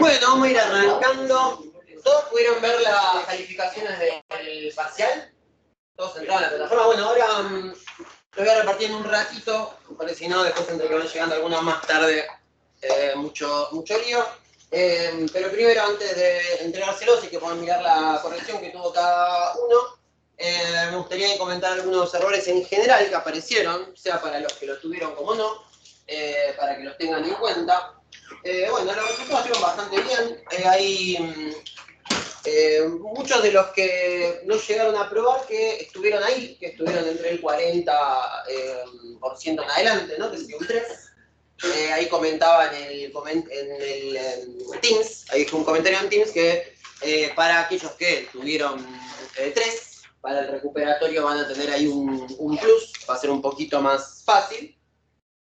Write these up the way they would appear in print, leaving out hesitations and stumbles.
Bueno, vamos a ir arrancando. ¿Todos pudieron ver las calificaciones del parcial? ¿Todos entraron a la plataforma? Bueno, ahora lo voy a repartir en un ratito, porque si no, después entre que van llegando algunos más tarde, mucho lío. Pero primero, antes de entregárselos y que puedan mirar la corrección que tuvo cada uno, me gustaría comentar algunos errores en general que aparecieron, sea para los que lo tuvieron como no, para que los tengan en cuenta. Bueno, los resultados estuvieron bastante bien. Hay muchos de los que no llegaron a aprobar que estuvieron ahí, que estuvieron entre el 40% en adelante, ¿no? Que sería un 3. Ahí comentaba en el Teams, ahí fue un comentario en Teams que para aquellos que tuvieron 3, para el recuperatorio van a tener ahí un plus, va a ser un poquito más fácil,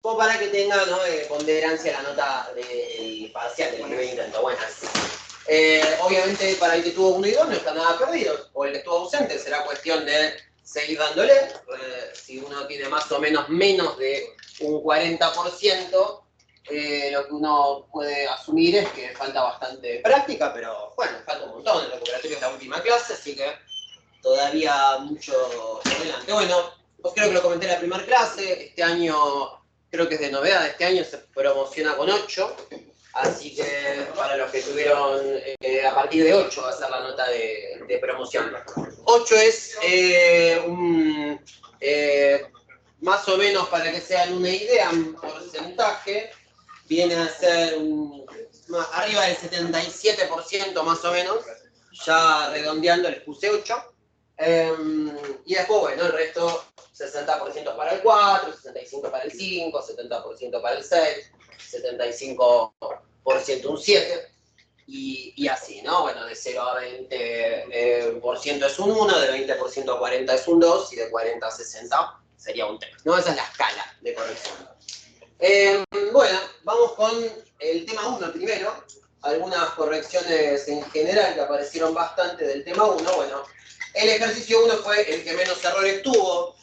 o para que tengan, ¿no, ponderancia la nota del parcial del primer intento. Bueno, obviamente para el que tuvo 1 y 2 no está nada perdido, o el que estuvo ausente será cuestión de seguir dándole. Si uno tiene más o menos de un 40%, lo que uno puede asumir es que falta bastante práctica, pero bueno, falta un montón. El recuperatorio es la última clase, así que todavía mucho por delante. Bueno, pues creo que lo comenté en la primera clase. Este año, creo que es de novedad, este año se promociona con 8. Así que para los que tuvieron a partir de 8 va a ser la nota de promoción. 8 es más o menos, para que se hagan una idea, un porcentaje, viene a ser arriba del 77% más o menos. Ya redondeando les puse 8. Y después, bueno, el resto, 60% para el 4, 65% para el 5, 70% para el 6, 75% un 7, y así, ¿no? Bueno, de 0 a 20% es un 1, de 20% a 40 es un 2, y de 40 a 60 sería un 3, ¿no? Esa es la escala de corrección. Bueno, vamos con el tema 1 primero. Algunas correcciones en general que aparecieron bastante del tema 1. Bueno, el ejercicio 1 fue el que menos errores tuvo.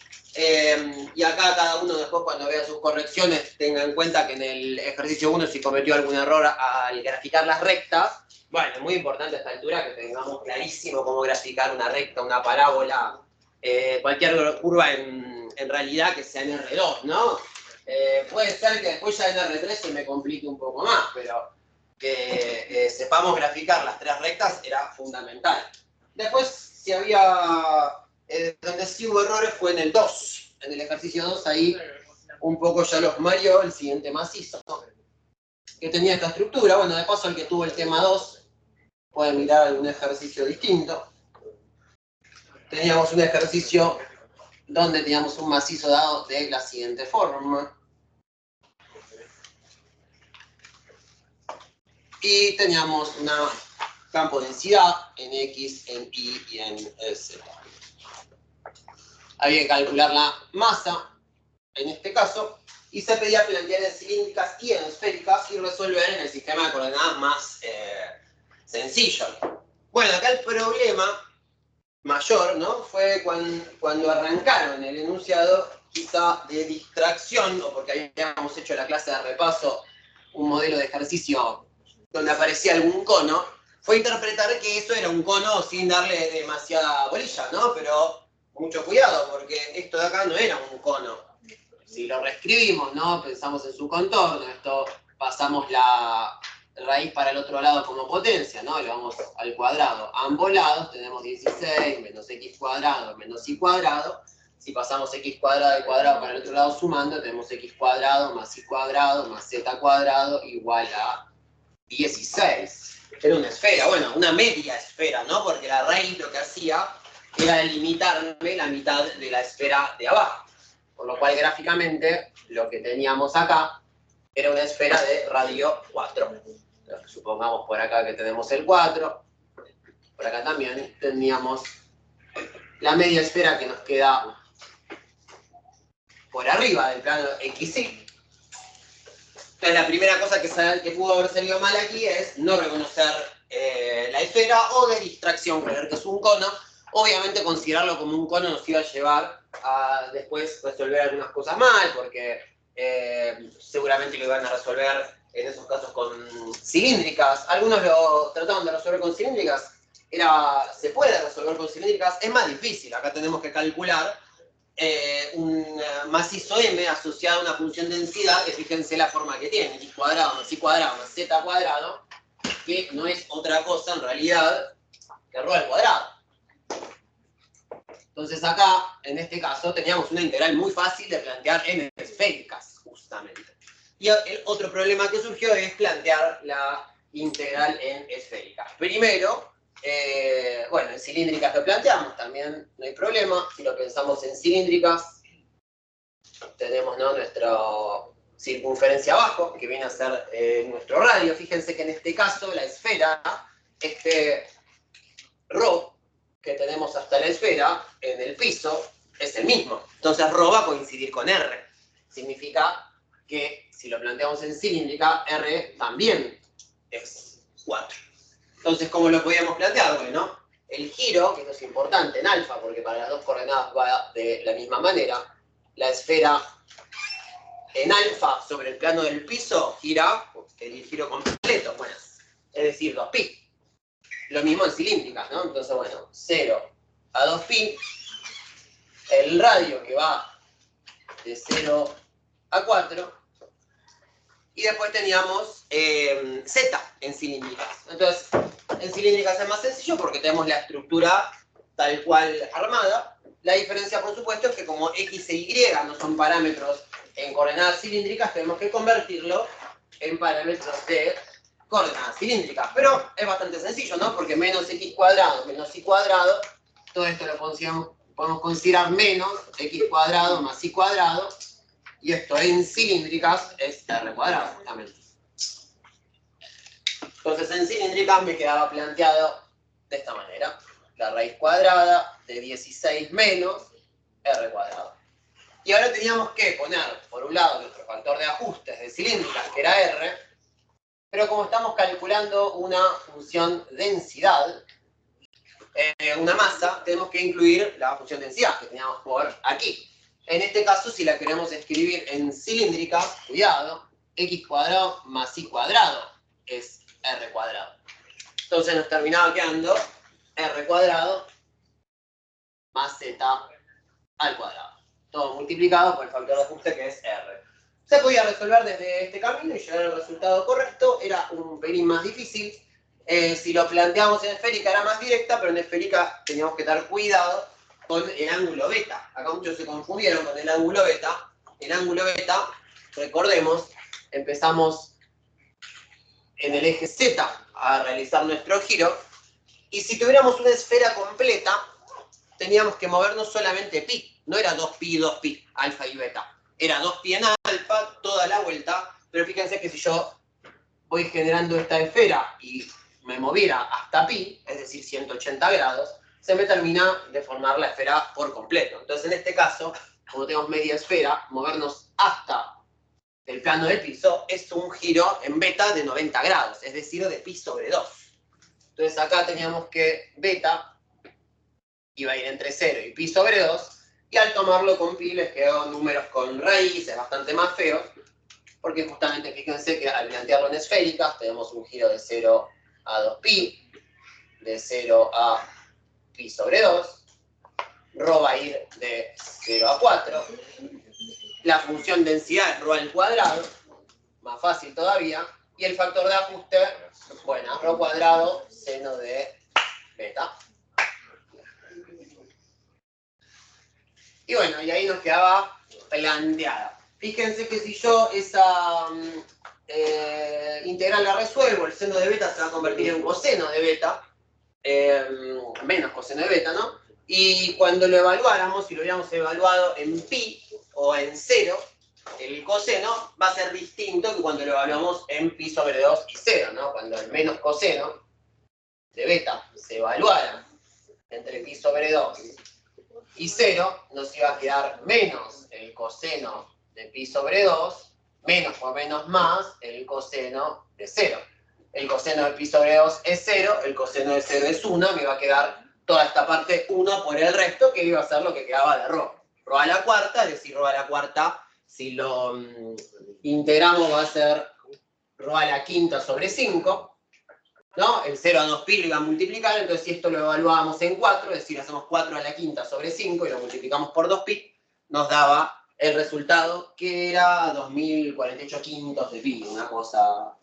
Y acá cada uno después, cuando vea sus correcciones, tenga en cuenta que en el ejercicio 1 si cometió algún error al graficar las rectas. Bueno, es muy importante a esta altura que tengamos clarísimo cómo graficar una recta, una parábola, cualquier curva en realidad que sea en R2, ¿no? Puede ser que después ya en R3 se me complique un poco más, pero que sepamos graficar las 3 rectas era fundamental. Después, si había... donde sí hubo errores fue en el 2. En el ejercicio 2, ahí un poco ya los mareó el siguiente macizo, ¿no? Que tenía esta estructura. Bueno, de paso, el que tuvo el tema 2 puede mirar algún ejercicio distinto. Teníamos un ejercicio donde teníamos un macizo dado de la siguiente forma. Y teníamos una campo de densidad en X, en Y y en Z. Había que calcular la masa, en este caso, y se pedía plantear en cilíndricas y en esféricas y resolver en el sistema de coordenadas más sencillo. Bueno, acá el problema mayor, ¿no? Fue cuando arrancaron el enunciado, quizá de distracción, o porque habíamos hecho la clase de repaso un modelo de ejercicio donde aparecía algún cono, fue interpretar que eso era un cono sin darle demasiada bolilla, ¿no? Pero mucho cuidado, porque esto de acá no era un cono. Si lo reescribimos, ¿no? Pensamos en su contorno, esto pasamos la raíz para el otro lado como potencia, ¿no? Le vamos al cuadrado. A ambos lados tenemos 16 menos x cuadrado menos y cuadrado. Si pasamos x cuadrado y cuadrado para el otro lado sumando, tenemos x cuadrado más y cuadrado más z cuadrado igual a 16. Era una esfera, bueno, una media esfera, ¿no? Porque la raíz lo que hacía era delimitarme la mitad de la esfera de abajo. Por lo cual, gráficamente, lo que teníamos acá era una esfera de radio 4. Supongamos por acá que tenemos el 4. Por acá también teníamos la media esfera que nos queda por arriba del plano XY. Entonces, la primera cosa que pudo haber salido mal aquí es no reconocer la esfera, o de distracción, creer que es un cono. Obviamente, considerarlo como un cono nos iba a llevar a después resolver algunas cosas mal, porque seguramente lo iban a resolver en esos casos con cilíndricas. Algunos lo trataban de resolver con cilíndricas. Se puede resolver con cilíndricas, es más difícil. Acá tenemos que calcular un macizo M asociado a una función de densidad, que fíjense la forma que tiene, x cuadrado más y cuadrado más z cuadrado, que no es otra cosa en realidad que ρ al cuadrado. Entonces acá, en este caso, teníamos una integral muy fácil de plantear en esféricas, justamente. Y el otro problema que surgió es plantear la integral en esféricas. Primero, bueno, en cilíndricas lo planteamos, también no hay problema. Si lo pensamos en cilíndricas, tenemos, ¿no?, nuestra circunferencia abajo, que viene a ser nuestro radio. Fíjense que en este caso la esfera, este ρ que tenemos hasta la esfera, en el piso, es el mismo. Entonces ρ va a coincidir con R. Significa que si lo planteamos en cilíndrica, R también es 4. Entonces, ¿cómo lo podíamos plantear? Bueno, el giro, que esto es importante en alfa, porque para las dos coordenadas va de la misma manera, la esfera en alfa sobre el plano del piso gira el giro completo, bueno, es decir, 2pi. Lo mismo en cilíndricas, ¿no? Entonces, bueno, 0 a 2pi, el radio que va de 0 a 4, y después teníamos z en cilíndricas. Entonces, en cilíndricas es más sencillo porque tenemos la estructura tal cual armada. La diferencia, por supuesto, es que como x e y no son parámetros en coordenadas cilíndricas, tenemos que convertirlo en parámetros de coordenadas cilíndricas. Pero es bastante sencillo, ¿no? Porque menos x cuadrado menos y cuadrado, todo esto lo podemos considerar menos x cuadrado más y cuadrado, y esto en cilíndricas es r cuadrado, justamente. Entonces en cilíndricas me quedaba planteado de esta manera: la raíz cuadrada de 16 menos r cuadrado. Y ahora teníamos que poner, por un lado, nuestro factor de ajustes de cilíndricas, que era r, pero como estamos calculando una función densidad, una masa, tenemos que incluir la función densidad que teníamos por aquí. En este caso, si la queremos escribir en cilíndrica, cuidado, x cuadrado más y cuadrado es r cuadrado. Entonces nos terminaba quedando r cuadrado más z al cuadrado. Todo multiplicado por el factor de ajuste, que es r. Se podía resolver desde este camino y llegar al resultado correcto. Era un pelín más difícil. Si lo planteamos en esférica era más directa, pero en esférica teníamos que tener cuidado con el ángulo beta. Acá muchos se confundieron con el ángulo beta. El ángulo beta, recordemos, empezamos en el eje Z a realizar nuestro giro, y si tuviéramos una esfera completa, teníamos que movernos solamente pi. No era 2pi, 2pi, alfa y beta. Era 2pi en alfa toda la vuelta, pero fíjense que si yo voy generando esta esfera y me moviera hasta pi, es decir, 180 grados, se me termina de formar la esfera por completo. Entonces, en este caso, como tenemos media esfera, movernos hasta el plano del piso es un giro en beta de 90 grados, es decir, de pi sobre 2. Entonces, acá teníamos que beta iba a ir entre 0 y pi sobre 2, y al tomarlo con pi les quedó números con raíces bastante más feos, porque justamente fíjense que al plantearlo en esféricas tenemos un giro de 0 a 2pi, de 0 a pi sobre 2, ρ va a ir de 0 a 4, la función densidad es ρ al cuadrado, más fácil todavía, y el factor de ajuste, bueno, ρ cuadrado seno de beta. Y bueno, y ahí nos quedaba planteada. Fíjense que si yo esa integral la resuelvo, el seno de beta se va a convertir en coseno de beta, menos coseno de beta, ¿no? Y cuando lo evaluáramos, si lo hubiéramos evaluado en pi o en 0, el coseno va a ser distinto que cuando lo evaluamos en pi sobre 2 y 0, ¿no? Cuando el menos coseno de beta se evaluara entre pi sobre 2 y 0, nos iba a quedar menos el coseno de pi sobre 2, menos por menos más el coseno de 0. El coseno de pi sobre 2 es 0, el coseno de 0 es 1, me iba a quedar toda esta parte 1 por el resto, que iba a ser lo que quedaba de ρ. ρ a la cuarta, es decir, ρ a la cuarta si lo integramos va a ser rho a la quinta sobre 5, ¿no? El 0 a 2pi lo iba a multiplicar, entonces si esto lo evaluábamos en 4, es decir, hacemos 4 a la quinta sobre 5 y lo multiplicamos por 2pi, nos daba el resultado que era 2048 quintos de pi, una cosa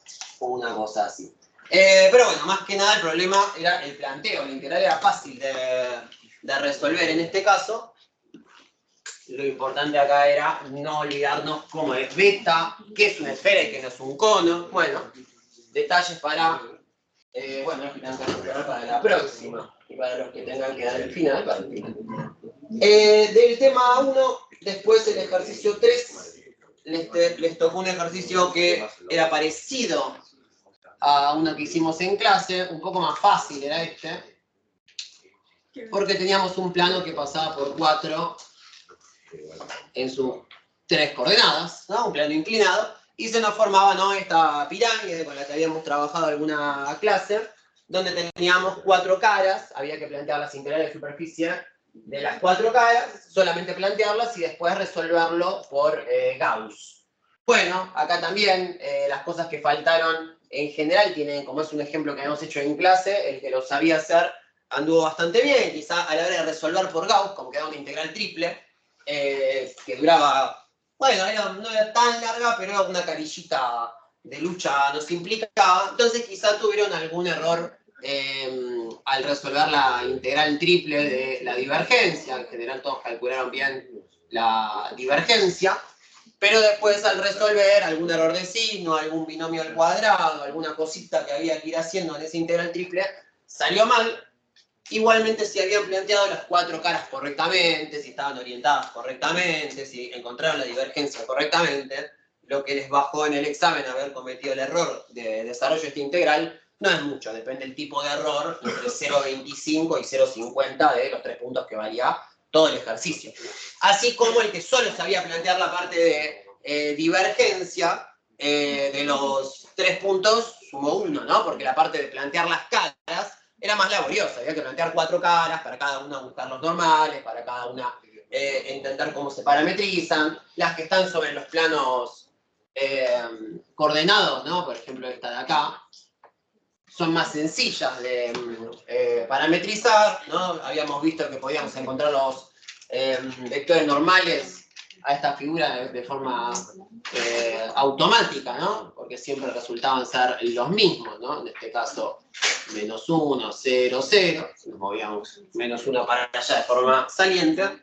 así. Pero bueno, más que nada el problema era el planteo, la integral era fácil de resolver en este caso. Lo importante acá era no olvidarnos cómo es beta, qué es una esfera y qué no es un cono. Bueno, detalles para, bueno, los que tengan que recuperar para la próxima y para los que tengan que dar el final, para el final. Del tema 1, después el ejercicio 3, les tocó un ejercicio que era parecido a uno que hicimos en clase, un poco más fácil era este, porque teníamos un plano que pasaba por 4 en sus 3 coordenadas, ¿no? Un plano inclinado, y se nos formaba, ¿no?, esta pirámide con la que habíamos trabajado alguna clase, donde teníamos 4 caras, había que plantear las integrales de superficie de las 4 caras, solamente plantearlas y después resolverlo por Gauss. Bueno, acá también las cosas que faltaron en general tienen, como es un ejemplo que habíamos hecho en clase, el que lo sabía hacer anduvo bastante bien, quizá a la hora de resolver por Gauss, como quedaba una integral triple, que duraba, bueno, no era tan larga, pero una carillita de lucha nos implicaba, entonces quizá tuvieron algún error al resolver la integral triple de la divergencia. En general todos calcularon bien la divergencia, pero después al resolver algún error de signo, algún binomio al cuadrado, alguna cosita que había que ir haciendo en esa integral triple, salió mal. Igualmente, si habían planteado las 4 caras correctamente, si estaban orientadas correctamente, si encontraron la divergencia correctamente, lo que les bajó en el examen haber cometido el error de desarrollo de esta integral no es mucho, depende del tipo de error, entre 0,25 y 0,50 de los 3 puntos que varía todo el ejercicio. Así como el que solo sabía plantear la parte de divergencia, de los 3 puntos sumó 1, ¿no? Porque la parte de plantear las caras era más laboriosa, había que plantear 4 caras, para cada una buscar los normales, para cada una entender cómo se parametrizan, las que están sobre los planos coordenados, ¿no? Por ejemplo, esta de acá, son más sencillas de parametrizar, ¿no? Habíamos visto que podíamos encontrar los vectores normales a esta figura de forma automática, ¿no? Porque siempre resultaban ser los mismos, ¿no? En este caso, -1, 0, 0. Nos movíamos -1 para allá de forma saliente.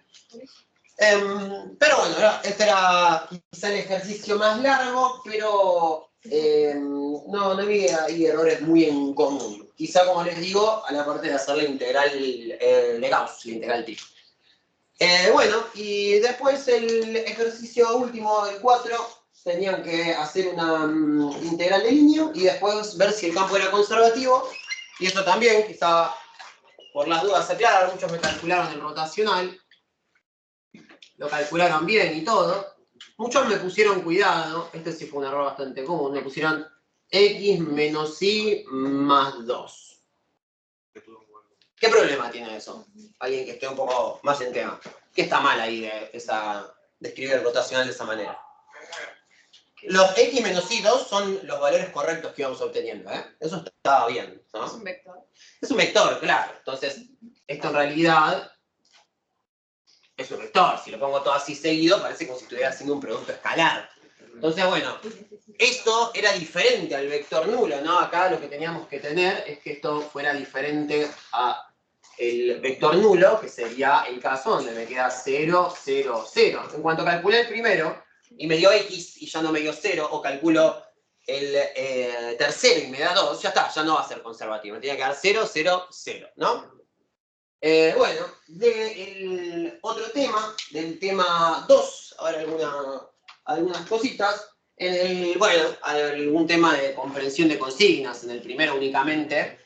Pero bueno, este era quizá el ejercicio más largo, pero no había ahí errores muy en común. Quizá, como les digo, a la parte de hacer la integral de Gauss, la integral triple. Bueno, y después el ejercicio último, el 4, tenían que hacer una integral de línea y después ver si el campo era conservativo. Y eso también, quizá por las dudas aclarar, muchos me calcularon el rotacional, lo calcularon bien y todo. Muchos me pusieron cuidado, este sí fue un error bastante común, me pusieron x menos y más 2. ¿Qué problema tiene eso? Alguien que esté un poco más en tema. ¿Qué está mal ahí de escribir el rotacional de esa manera? Los x menos y2 son los valores correctos que íbamos obteniendo, ¿eh? Eso estaba bien, ¿no? Es un vector. Es un vector, claro. Entonces, esto en realidad es un vector. Si lo pongo todo así seguido, parece como si estuviera haciendo un producto escalar. Entonces, bueno, esto era diferente al vector nulo, ¿no? Acá lo que teníamos que tener es que esto fuera diferente a el vector nulo, que sería el caso donde me queda 0, 0, 0. En cuanto calculé el primero y me dio x y ya no me dio 0, o calculo el tercero y me da 2, ya está, ya no va a ser conservativo. Me tiene que dar 0, 0, 0, ¿no? Bueno, del otro tema, del tema 2, ahora algunas cositas. Bueno, algún tema de comprensión de consignas. En el primero únicamente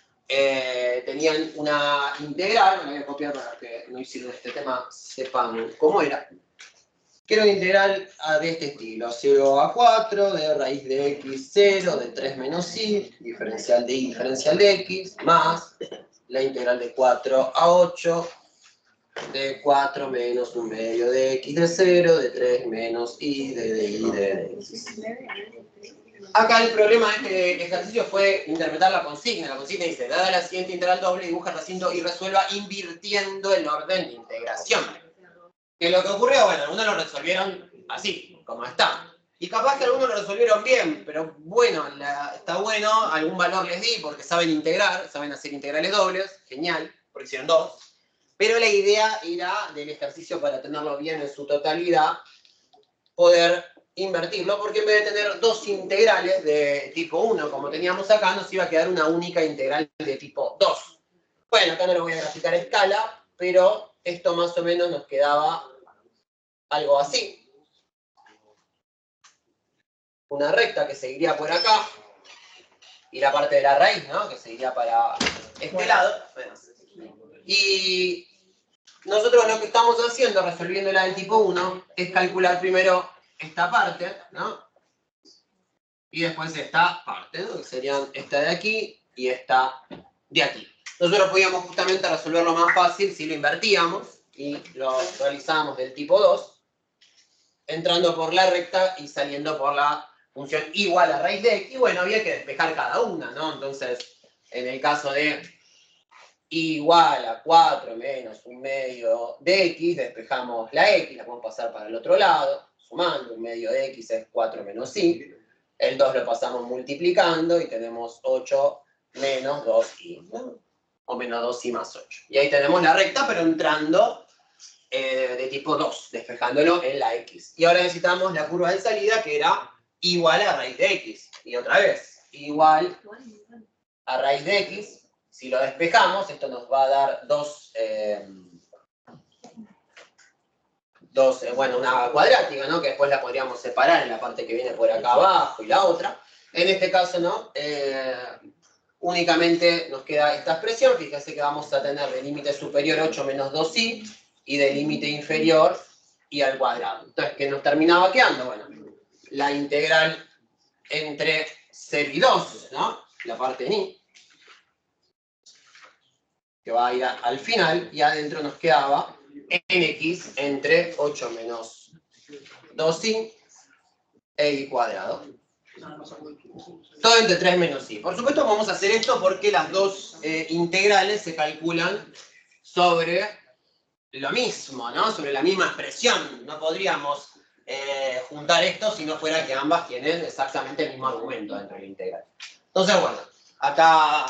tenían una integral, me la voy a copiar para que no hicieron este tema sepan cómo era, que era una integral de este estilo: 0 a 4, de raíz de x 0, de 3 menos y, diferencial de y, diferencial de x, más la integral de 4 a 8, de 4 menos 1/2 de x de 0, de 3 menos y de x. Acá el problema de este ejercicio fue interpretar la consigna. La consigna dice, dada la siguiente integral doble, dibuja el recinto y resuelva invirtiendo el orden de integración. Que lo que ocurrió, bueno, algunos lo resolvieron así, como está. Y capaz que algunos lo resolvieron bien, pero bueno, está bueno, algún valor les di porque saben integrar, saben hacer integrales dobles, genial, porque hicieron 2. Pero la idea era del ejercicio, para tenerlo bien en su totalidad, poder invertirlo, porque en vez de tener 2 integrales de tipo 1, como teníamos acá, nos iba a quedar una única integral de tipo 2. Bueno, acá no lo voy a graficar a escala, pero esto más o menos nos quedaba algo así. Una recta que seguiría por acá, y la parte de la raíz, ¿no? Que seguiría para este lado. Y nosotros lo que estamos haciendo, resolviendo la del tipo 1, es calcular primero esta parte, ¿no? Y después esta parte, ¿no? Que serían esta de aquí y esta de aquí. Nosotros podíamos justamente resolverlo más fácil si lo invertíamos y lo realizábamos del tipo 2, entrando por la recta y saliendo por la función igual a raíz de x. Bueno, había que despejar cada una, ¿no? Entonces, en el caso de igual a 4 menos 1/2 de x, despejamos la x, la podemos pasar para el otro lado, sumando 1/2 de x es 4 menos y. El 2 lo pasamos multiplicando y tenemos 8 menos 2y, ¿no? O menos 2y más 8. Y ahí tenemos la recta, pero entrando de tipo 2, despejándolo en la x. Y ahora necesitamos la curva de salida, que era igual a raíz de x. Y otra vez, igual a raíz de x. Si lo despejamos, esto nos va a dar bueno, una cuadrática, ¿no? Que después la podríamos separar en la parte que viene por acá abajo y la otra. En este caso, ¿no? Únicamente nos queda esta expresión. Fíjense que vamos a tener de límite superior 8 menos 2y y de límite inferior y al cuadrado. Entonces, ¿qué nos terminaba quedando? Bueno, la integral entre 0 y 2, ¿no? La parte de y, que va a ir al final, y adentro nos quedaba nx entre 8 menos 2y e y cuadrado. Todo entre 3 menos y. Por supuesto vamos a hacer esto porque las dos integrales se calculan sobre lo mismo, ¿no? Sobre la misma expresión. No podríamos juntar esto si no fuera que ambas tienen exactamente el mismo argumento dentro de la integral. Entonces, bueno, acá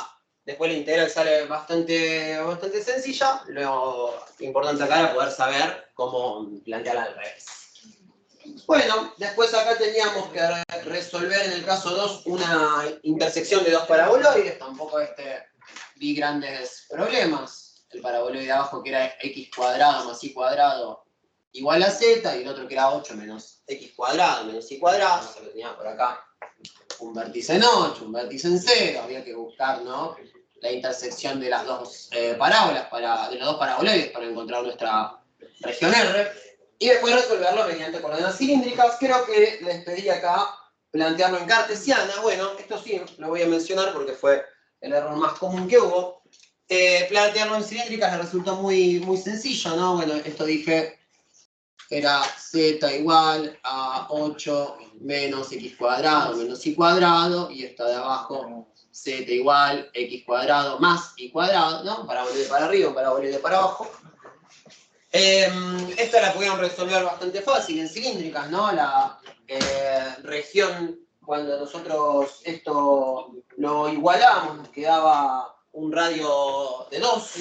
después la integral sale bastante sencilla. Lo importante acá era poder saber cómo plantearla al revés. Bueno, después acá teníamos que resolver en el caso 2 una intersección de dos paraboloides. Tampoco vi grandes problemas. El paraboloide de abajo que era x cuadrado más y cuadrado igual a z, y el otro que era 8 menos x cuadrado menos y cuadrado. Se lo tenía por acá un vértice en 8, un vértice en 0. Había que buscar, ¿no?, la intersección de las dos parábolas, de los dos paraboloides, para encontrar nuestra región R. Y después resolverlo mediante coordenadas cilíndricas. Creo que les pedí acá plantearlo en cartesiana. Bueno, esto sí lo voy a mencionar porque fue el error más común que hubo. Plantearlo en cilíndricas le resultó muy sencillo, ¿no? Bueno, esto dije era z igual a 8 menos x cuadrado menos y cuadrado, y esta de abajo z igual x cuadrado más y cuadrado, ¿no? Paraboloide para arriba, paraboloide para abajo. Esta la podíamos resolver bastante fácil en cilíndricas, ¿no? La región, cuando nosotros esto lo igualamos, nos quedaba un radio de 2.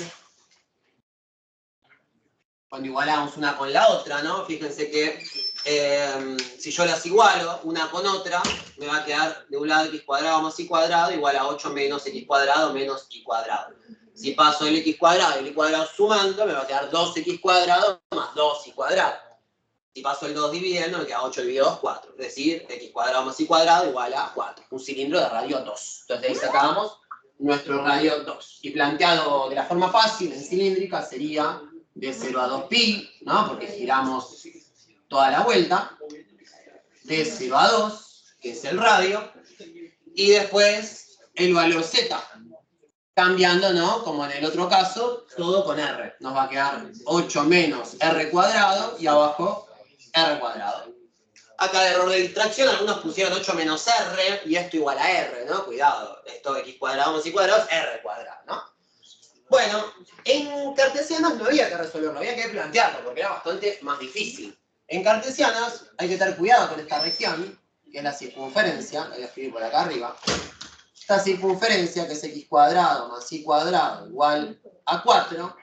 Cuando igualamos una con la otra, ¿no? Fíjense que si yo las igualo una con otra, me va a quedar de un lado x cuadrado más y cuadrado igual a 8 menos x cuadrado menos y cuadrado. Si paso el x cuadrado y el y cuadrado sumando, me va a quedar 2x cuadrado más 2y cuadrado. Si paso el 2 dividiendo, me queda 8 dividido 2, 4. Es decir, x cuadrado más y cuadrado igual a 4. Un cilindro de radio 2. Entonces de ahí sacamos nuestro radio 2. Y planteado de la forma fácil, en cilíndrica, sería de 0 a 2pi, ¿no? Porque giramos toda la vuelta. De 0 a 2, que es el radio. Y después el valor z. cambiando, ¿no? Como en el otro caso, todo con R. Nos va a quedar 8 menos R cuadrado y abajo R cuadrado. Acá de error de distracción, algunos pusieron 8 menos R y esto igual a R, ¿no? Cuidado, esto x cuadrado más y cuadrado es R cuadrado, ¿no? Bueno, en cartesianos no había que resolverlo, había que plantearlo porque era bastante más difícil. En cartesianos hay que tener cuidado con esta región, que es la circunferencia, la voy a escribir por acá arriba. Esta circunferencia, que es x cuadrado más y cuadrado igual a 4,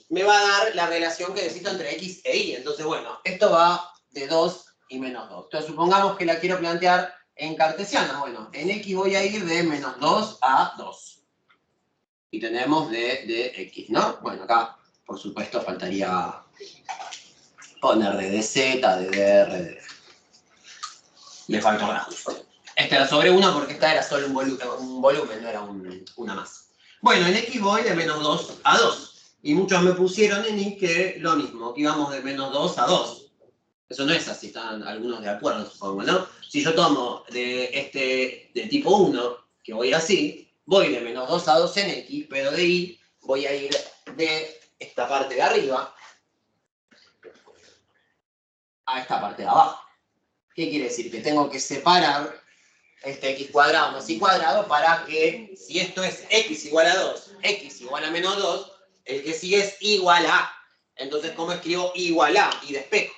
me va a dar la relación que necesito entre x e y. Entonces, bueno, esto va de 2 y menos 2. Entonces, supongamos que la quiero plantear en cartesiano. Bueno, en x voy a ir de menos 2 a 2. Y tenemos de x, ¿no? Bueno, acá, por supuesto, faltaría poner de dz, de dr, de... Le falta un ajuste. Esta era sobre 1 porque esta era solo un volumen, no era una más. Bueno, en x voy de menos 2 a 2. Y muchos me pusieron en y que lo mismo, que íbamos de menos 2 a 2. Eso no es así, están algunos de acuerdo, supongo, ¿no? Si yo tomo de tipo 1, que voy así, voy de menos 2 a 2 en x, pero de y voy a ir de esta parte de arriba a esta parte de abajo. ¿Qué quiere decir? Que tengo que separar este x cuadrado más y cuadrado para que, si esto es x igual a 2, x igual a menos 2, el que sigue es igual a. Entonces, ¿cómo escribo igual a? Y despejo.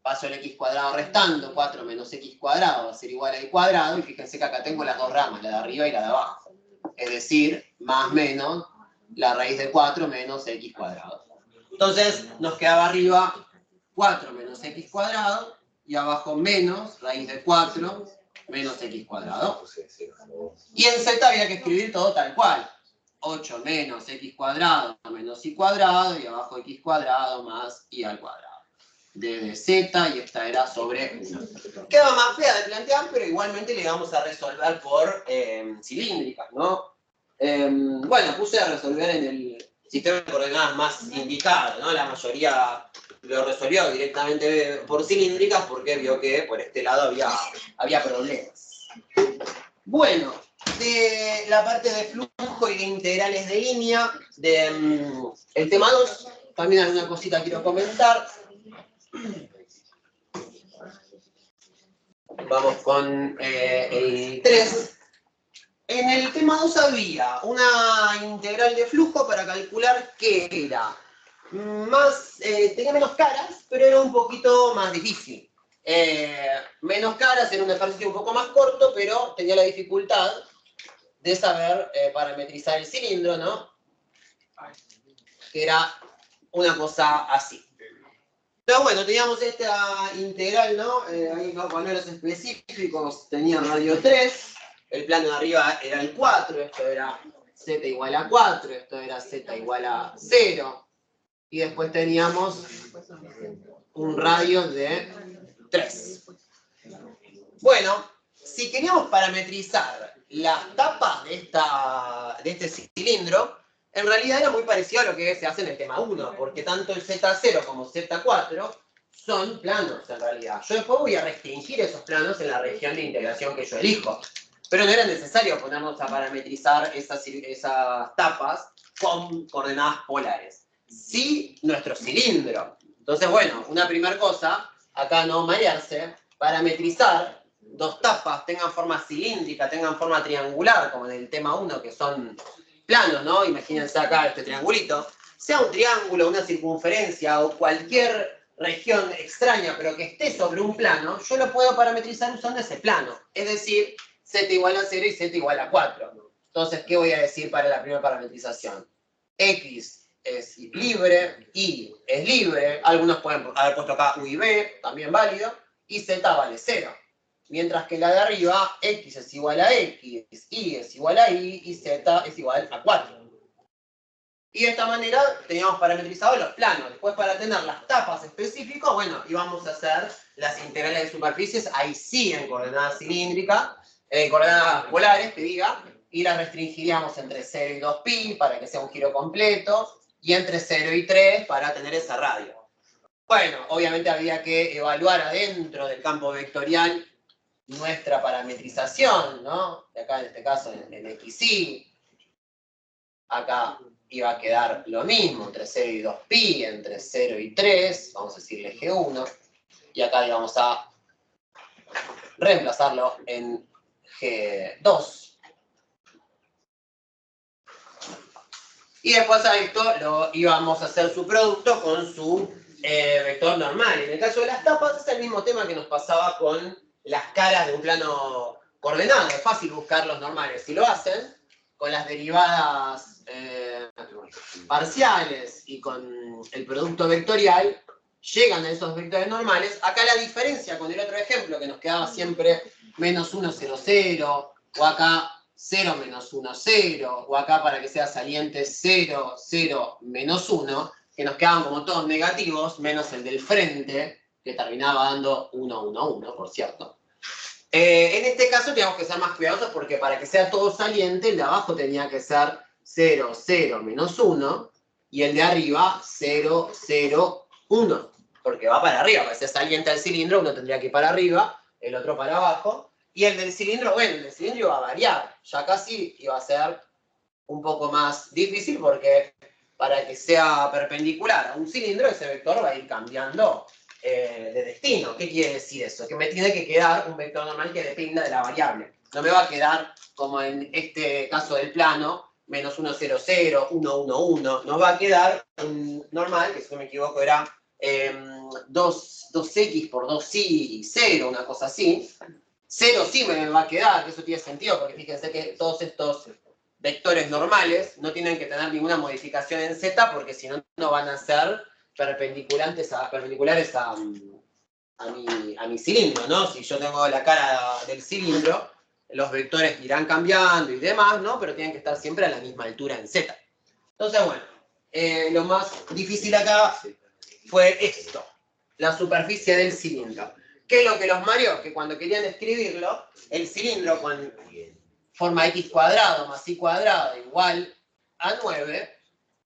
Paso el x cuadrado restando, 4 menos x cuadrado va a ser igual a y cuadrado, y fíjense que acá tengo las dos ramas, la de arriba y la de abajo. Es decir, más menos la raíz de 4 menos x cuadrado. Entonces, nos quedaba arriba 4 menos x cuadrado, y abajo menos raíz de 4 menos x cuadrado. Y en z había que escribir todo tal cual. 8 menos x cuadrado menos y cuadrado, y abajo x cuadrado más y al cuadrado. De z, y esta era sobre 1. Queda más fea de plantear, pero igualmente le vamos a resolver por cilíndricas, ¿no? Bueno, puse a resolver en el sistema de coordenadas más indicado, ¿no? La mayoría lo resolvió directamente por cilíndricas porque vio que por este lado había problemas. Bueno, de la parte de flujo y de integrales de línea, el tema 2, también alguna cosita quiero comentar. Vamos con el 3. En el tema 2 había una integral de flujo para calcular que era tenía menos caras, pero era un poquito más difícil. Menos caras, era un ejercicio un poco más corto, pero tenía la dificultad de saber parametrizar el cilindro, ¿no? Que era una cosa así. Pero bueno, teníamos esta integral, ¿no? Ahí los valores específicos tenían radio 3, el plano de arriba era el 4, esto era z igual a 4, esto era z igual a 0, y después teníamos un radio de 3. Bueno, si queríamos parametrizar las tapas de este cilindro, en realidad era muy parecido a lo que se hace en el tema 1, porque tanto el Z0 como Z4 son planos en realidad. Yo después voy a restringir esos planos en la región de integración que yo elijo. Pero no era necesario ponernos a parametrizar esas tapas con coordenadas polares. Sí, nuestro cilindro. Entonces, bueno, una primera cosa, acá no marearse, parametrizar dos tapas, tengan forma cilíndrica, tengan forma triangular, como en el tema 1, que son planos, ¿no? Imagínense acá este triangulito. Sea un triángulo, una circunferencia o cualquier región extraña, pero que esté sobre un plano, yo lo puedo parametrizar usando ese plano. Es decir, z igual a 0 y z igual a 4. Entonces, ¿qué voy a decir para la primera parametrización? X es libre, Y es libre, algunos pueden haber puesto acá U y B, también válido, y Z vale 0. Mientras que la de arriba, X es igual a X, Y es igual a Y, y Z es igual a 4. Y de esta manera teníamos parametrizados los planos. Después, para tener las tapas específicas, bueno, íbamos a hacer las integrales de superficies, ahí sí en coordenadas cilíndricas, coordenadas polares, que diga, y las restringiríamos entre 0 y 2pi para que sea un giro completo, y entre 0 y 3 para tener esa radio. Bueno, obviamente había que evaluar adentro del campo vectorial nuestra parametrización, ¿no? De acá en este caso en XY. acá iba a quedar lo mismo, entre 0 y 2pi, entre 0 y 3, vamos a decirle G1, y acá íbamos a reemplazarlo en G2. Y después a esto lo íbamos a hacer su producto con su vector normal. En el caso de las tapas es el mismo tema que nos pasaba con las caras de un plano coordenado. Es fácil buscar los normales. Si lo hacen con las derivadas parciales y con el producto vectorial, llegan a esos vectores normales. Acá la diferencia con el otro ejemplo, que nos quedaba siempre menos 1, 0, 0, o acá 0, menos 1, 0, o acá para que sea saliente 0, 0, menos 1, que nos quedaban como todos negativos, menos el del frente, que terminaba dando 1, 1, 1, por cierto. En este caso teníamos que ser más cuidadosos porque para que sea todo saliente, el de abajo tenía que ser 0, 0, menos 1, y el de arriba 0, 0, 1, porque va para arriba. Para que sea saliente al cilindro, uno tendría que ir para arriba, el otro para abajo. Y el del cilindro, bueno, el del cilindro iba a variar. Ya casi iba a ser un poco más difícil porque para que sea perpendicular a un cilindro, ese vector va a ir cambiando de destino. ¿Qué quiere decir eso? Que me tiene que quedar un vector normal que dependa de la variable. No me va a quedar, como en este caso del plano, menos 1, 0, 0, 1, 1, 1. Nos va a quedar un normal, que si no me equivoco era 2x por 2y, 0, una cosa así. 0 sí me va a quedar, que eso tiene sentido, porque fíjense que todos estos vectores normales no tienen que tener ninguna modificación en z, porque si no, no van a ser perpendiculares a mi cilindro, ¿no? Si yo tengo la cara del cilindro, los vectores irán cambiando y demás, ¿no? Pero tienen que estar siempre a la misma altura en z. Entonces, bueno, lo más difícil acá fue esto, la superficie del cilindro. ¿Qué es lo que los mareó? Que cuando querían escribirlo, el cilindro con forma x cuadrado más y cuadrado igual a 9,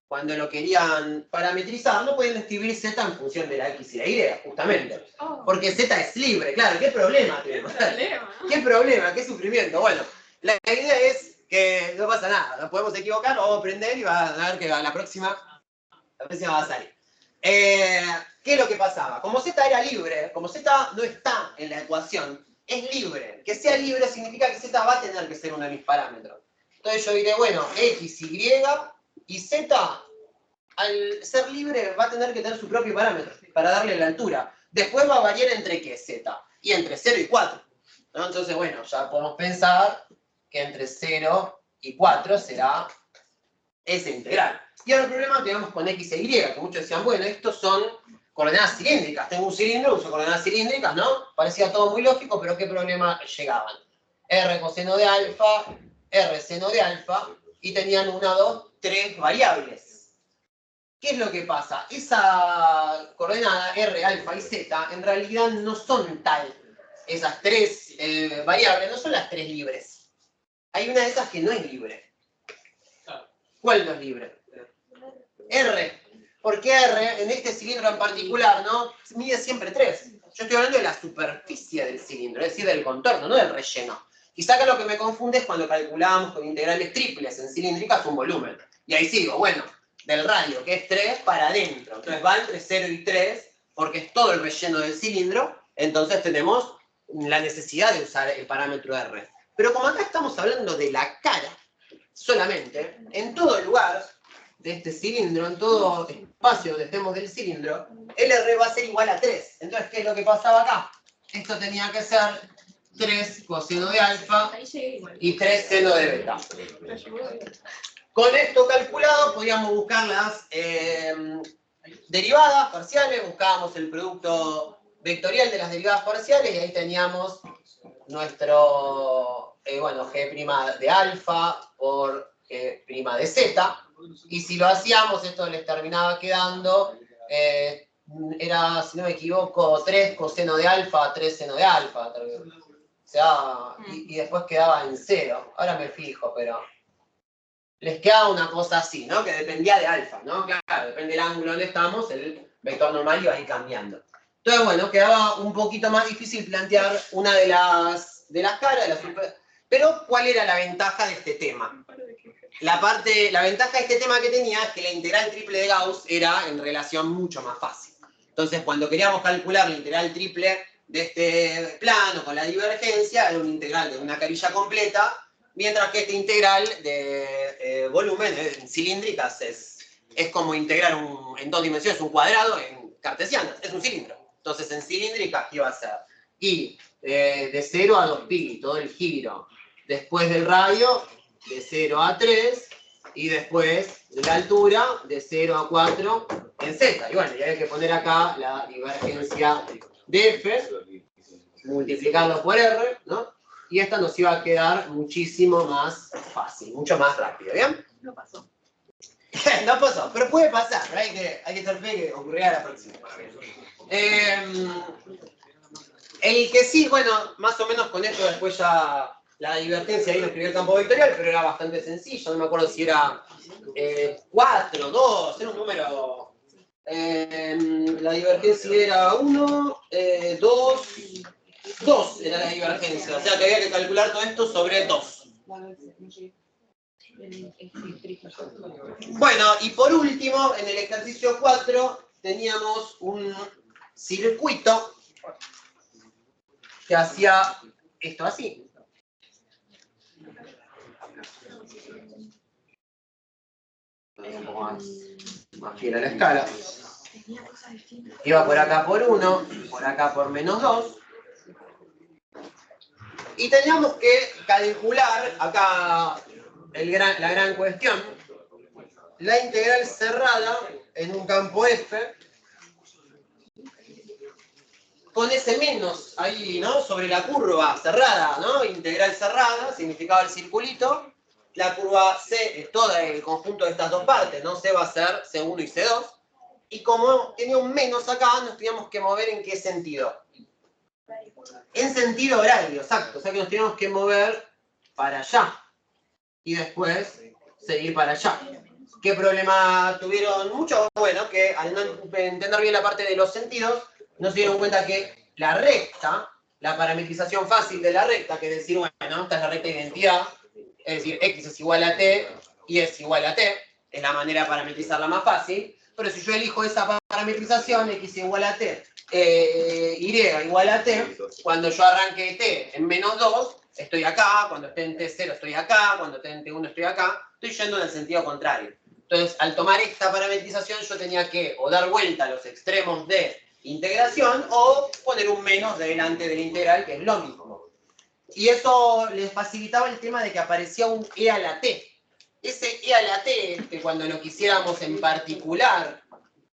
cuando lo querían parametrizar, no pueden escribir z en función de la x y la y, justamente. Porque z es libre, claro. ¿Qué problema tenemos? ¿Qué problema? ¿Qué sufrimiento? Bueno, la idea es que no pasa nada. Nos podemos equivocar, lo vamos a aprender y va a ver que la próxima va a salir. ¿Qué es lo que pasaba? Como z era libre, como z no está en la ecuación, es libre. Que sea libre significa que z va a tener que ser uno de mis parámetros. Entonces yo diré, bueno, x, y z, al ser libre, va a tener que tener su propio parámetro para darle la altura. Después va a variar entre qué, z, y entre 0 y 4. ¿No? Entonces, bueno, ya podemos pensar que entre 0 y 4 será ese integral. Y ahora el problema tenemos con x e y, que muchos decían, bueno, estos son coordenadas cilíndricas. Tengo un cilindro, uso coordenadas cilíndricas, ¿no? Parecía todo muy lógico, pero ¿qué problema llegaban? R coseno de alfa, R seno de alfa, y tenían 1, 2, 3 variables. ¿Qué es lo que pasa? Esa coordenada R, alfa y z, en realidad no son tal. Esas tres variables no son las tres libres. Hay una de esas que no es libre. ¿Cuál no es libre? R. Porque R, en este cilindro en particular, ¿no? Mide siempre 3. Yo estoy hablando de la superficie del cilindro, es decir, del contorno, no del relleno. Quizá acá lo que me confunde es cuando calculamos con integrales triples en cilíndricas un volumen. Y ahí sigo, bueno, del radio, que es 3, para adentro. Entonces va entre 0 y 3, porque es todo el relleno del cilindro. Entonces tenemos la necesidad de usar el parámetro R. Pero como acá estamos hablando de la cara, solamente, en todo lugar de este cilindro, en todo espacio donde estemos del cilindro, el R va a ser igual a 3. Entonces, ¿qué es lo que pasaba acá? Esto tenía que ser 3 coseno de alfa y 3 seno de beta. Con esto calculado podíamos buscar las derivadas parciales, buscábamos el producto vectorial de las derivadas parciales y ahí teníamos nuestro, G' de alfa por G' de z. Y si lo hacíamos, esto les terminaba quedando, era, si no me equivoco, 3 coseno de alfa, 3 seno de alfa. O sea, y después quedaba en 0. Ahora me fijo, pero les quedaba una cosa así, ¿no? Que dependía de alfa, ¿no? Claro, depende del ángulo donde estamos, el vector normal iba a ir cambiando. Entonces, bueno, quedaba un poquito más difícil plantear una de las caras, pero ¿cuál era la ventaja de este tema? la ventaja de este tema que tenía es que la integral triple de Gauss era en relación mucho más fácil. Entonces, cuando queríamos calcular la integral triple de este plano con la divergencia, era una integral de una carilla completa, mientras que esta integral de volumen en cilíndricas es como integrar en dos dimensiones un cuadrado en cartesianas, es un cilindro. Entonces, en cilíndricas, ¿qué iba a ser? Y de 0 a 2pi, todo el giro. Después del radio, de 0 a 3, y después de la altura, de 0 a 4 en z. Y bueno, y hay que poner acá la divergencia de f, multiplicarlo por r, ¿no? Y esta nos iba a quedar muchísimo más fácil, mucho más rápido, ¿bien? No pasó. No pasó, pero puede pasar, ¿no? Hay que estar fe que ocurrirá la próxima. El que sí, bueno, más o menos con esto después ya la divergencia ahí lo escribí el campo vectorial, pero era bastante sencillo, no me acuerdo si era 4, 2, era un número. La divergencia era 1, 2, 2 era la divergencia, o sea que había que calcular todo esto sobre 2. Bueno, y por último, en el ejercicio 4 teníamos un circuito que hacía esto así. Un poco más fiel a la escala. Iba por acá por 1, por acá por menos 2. Y teníamos que calcular, acá la gran cuestión, la integral cerrada en un campo F con ese menos ahí, ¿no? Sobre la curva cerrada, ¿no? Integral cerrada, significaba el circulito. La curva C es todo el conjunto de estas dos partes, ¿no? C va a ser C1 y C2. Y como tenía un menos acá, nos teníamos que mover ¿en qué sentido? En sentido horario, exacto. O sea que nos teníamos que mover para allá. Y después seguir para allá. ¿Qué problema tuvieron muchos? Bueno, que al no entender bien la parte de los sentidos, no se dieron cuenta que la recta, la parametrización fácil de la recta, que es decir, bueno, esta es la recta de identidad, es decir, x es igual a t y es igual a t, es la manera de parametrizarla más fácil, pero si yo elijo esa parametrización, x igual a t, y igual a t, cuando yo arranque t en menos 2, estoy acá, cuando esté en t0 estoy acá, cuando esté en t1 estoy acá, estoy yendo en el sentido contrario. Entonces, al tomar esta parametrización, yo tenía que o dar vuelta a los extremos de integración o poner un menos delante de la integral, que es lo mismo. Y eso les facilitaba el tema de que aparecía un e a la t. Ese e a la t, que cuando lo quisiéramos en particular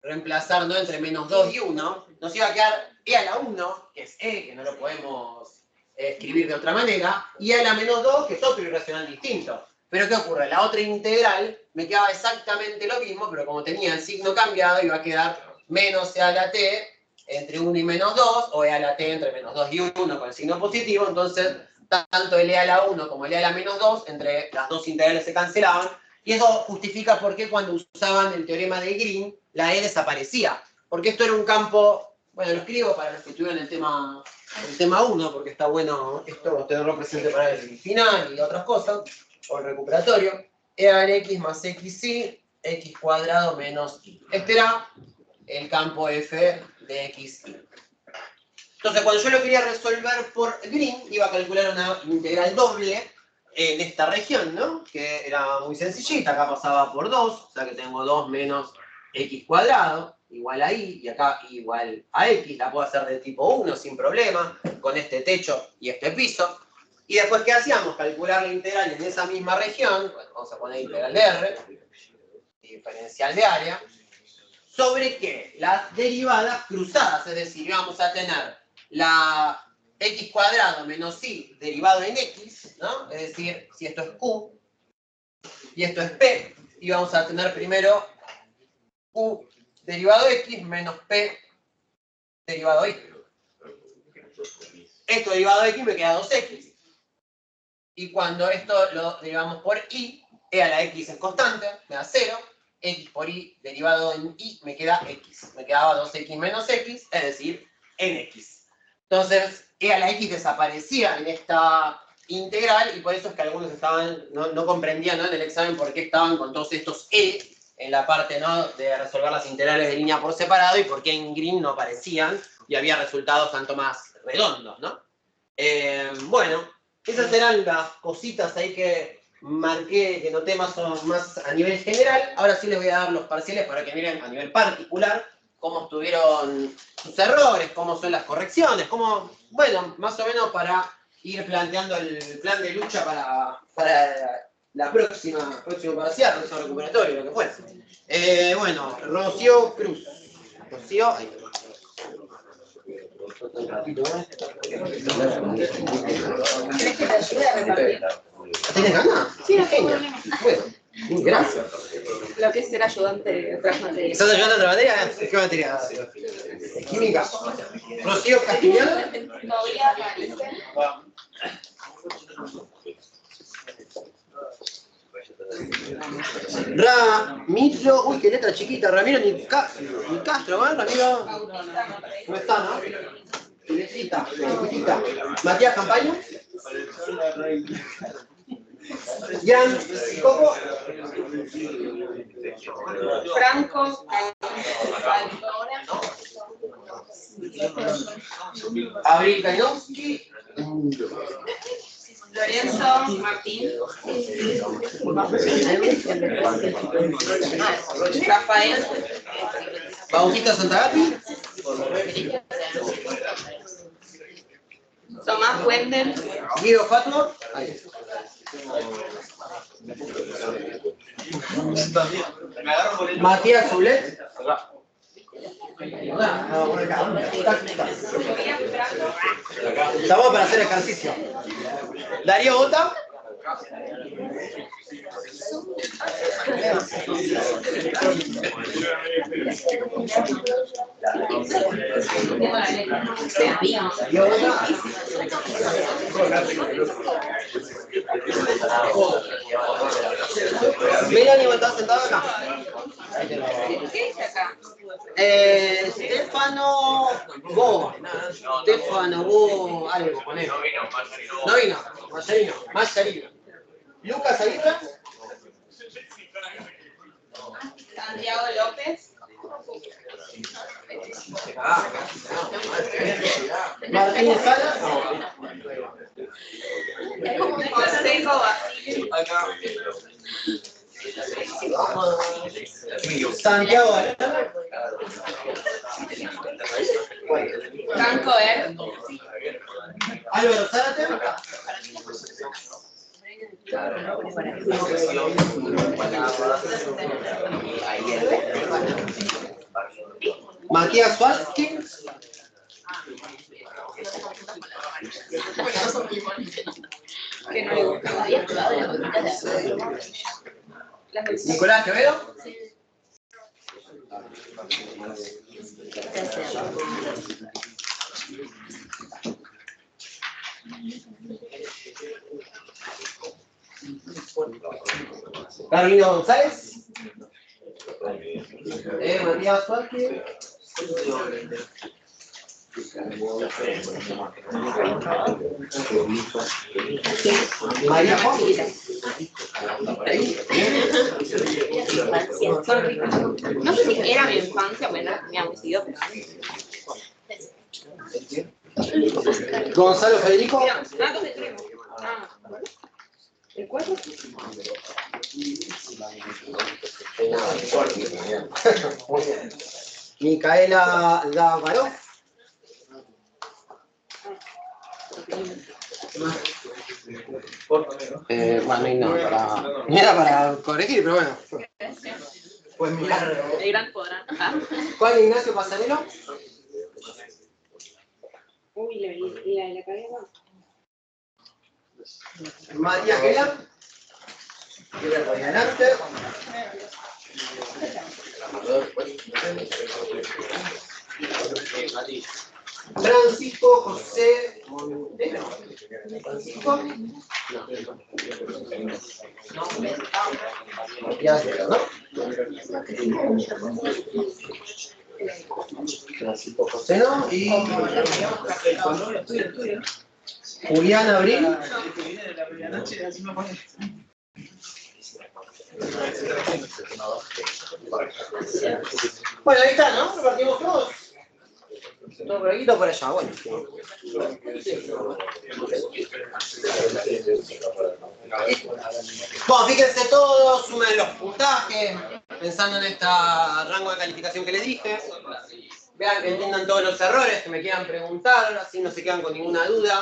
reemplazar, ¿no?, entre menos 2 y 1, nos iba a quedar e a la 1, que es e, que no lo podemos escribir de otra manera, y e a la menos 2, que es otro irracional distinto. Pero ¿qué ocurre? La otra integral me quedaba exactamente lo mismo, pero como tenía el signo cambiado, iba a quedar menos e a la t entre 1 y menos 2, o e a la t entre menos 2 y 1 con el signo positivo. Entonces, tanto el e a la 1 como el e a la menos 2, entre las dos integrales se cancelaban, y eso justifica por qué cuando usaban el teorema de Green, la e desaparecía. Porque esto era un campo, bueno, lo escribo para los que tuvieron el tema 1, porque está bueno esto tenerlo presente para el final y otras cosas, o el recuperatorio. E a la x más xy, x cuadrado menos y. Este era el campo f de xy. Entonces, cuando yo lo quería resolver por Green, iba a calcular una integral doble en esta región, ¿no? Que era muy sencillita. Acá pasaba por 2, o sea que tengo 2 menos x cuadrado, igual a y, y acá igual a x. La puedo hacer de tipo 1 sin problema, con este techo y este piso. Y después, ¿qué hacíamos? Calcular la integral en esa misma región. Bueno, vamos a poner integral de r, diferencial de área. ¿Sobre qué? Las derivadas cruzadas, es decir, vamos a tener la x cuadrado menos y derivado en x, ¿no? Es decir, si esto es q y esto es p, y vamos a tener primero q derivado x menos p derivado y. Esto derivado de x me queda 2x. Y cuando esto lo derivamos por y, e a la x es constante, me da 0. X por y derivado en y me queda x. Me quedaba 2x menos x, es decir, en x. Entonces, e a la x desaparecía en esta integral, y por eso es que algunos no comprendían, ¿no?, en el examen por qué estaban con todos estos E en la parte, ¿no?, de resolver las integrales de línea por separado, y por qué en green no aparecían y había resultados tanto más redondos, ¿no? Bueno, esas eran las cositas ahí que marqué, que noté más a nivel general. Ahora sí les voy a dar los parciales para que miren a nivel particular cómo estuvieron sus errores, cómo son las correcciones, cómo, bueno, más o menos para ir planteando el plan de lucha para la próximo parcial, próximo recuperatorio, lo que fuese. Bueno, Rocío Cruz. Rocío, ahí. ¿Querés que te ayude a repartir? ¿Tienes ganas? Sí, no tengo problema. Bueno, gracias. Lo que es ser ayudante de otras materias. ¿Estás ayudando a otra materia? ¿Qué materia? Química. Rocío Castellano. Todavía Marisa. Ramiro, uy, qué letra chiquita, Ramiro ni Castro, ¿eh? Ramiro no está, ¿no? Letrita, chiquitita. Matías Campaño. Gian Coco. Franco. Abril Kainowski. Lorenzo Martín. Rafael. Bautista Santagati. Tomás Wendel. Guido Fatmo. Matías Zulet. Estamos para hacer ejercicio. Darío Bota. Melanie, ¿estás sentado acá? ¿Qué dice acá? Stefano Bo. Stefano Bo, algo, ponelo. No vino. Mayarino. Lucas Aguirre. Santiago López. Martín Salas. José Basile. Santiago Alejandro. Franco Er. Álvaro Zárate. Matías Suárez. Que no le gusta. Nicolás Quevedo. Carolina González. Matías Suárez. María Juan. No sé si era mi infancia, bueno, mi abusido, pero... Gonzalo Federico. ¿El 4? Micaela Gavarov. Bueno, no era para corregir, pero bueno. Pues mirar. El gran podrán. Juan Ignacio Pasarelo. Uy, la cabeza. Matías Gela. Adelante. Francisco José Montero. Francisco. Matías Gela, ¿no? Francisco José, ¿no? Y Julián Abril. Bueno, ahí está, ¿no? Repartimos todos. Todo por aquí, todo por allá, bueno. Bueno, fíjense todos, sumen los puntajes, pensando en este rango de calificación que les dije. Vean que entiendan todos los errores que me quieran preguntar, así no se quedan con ninguna duda.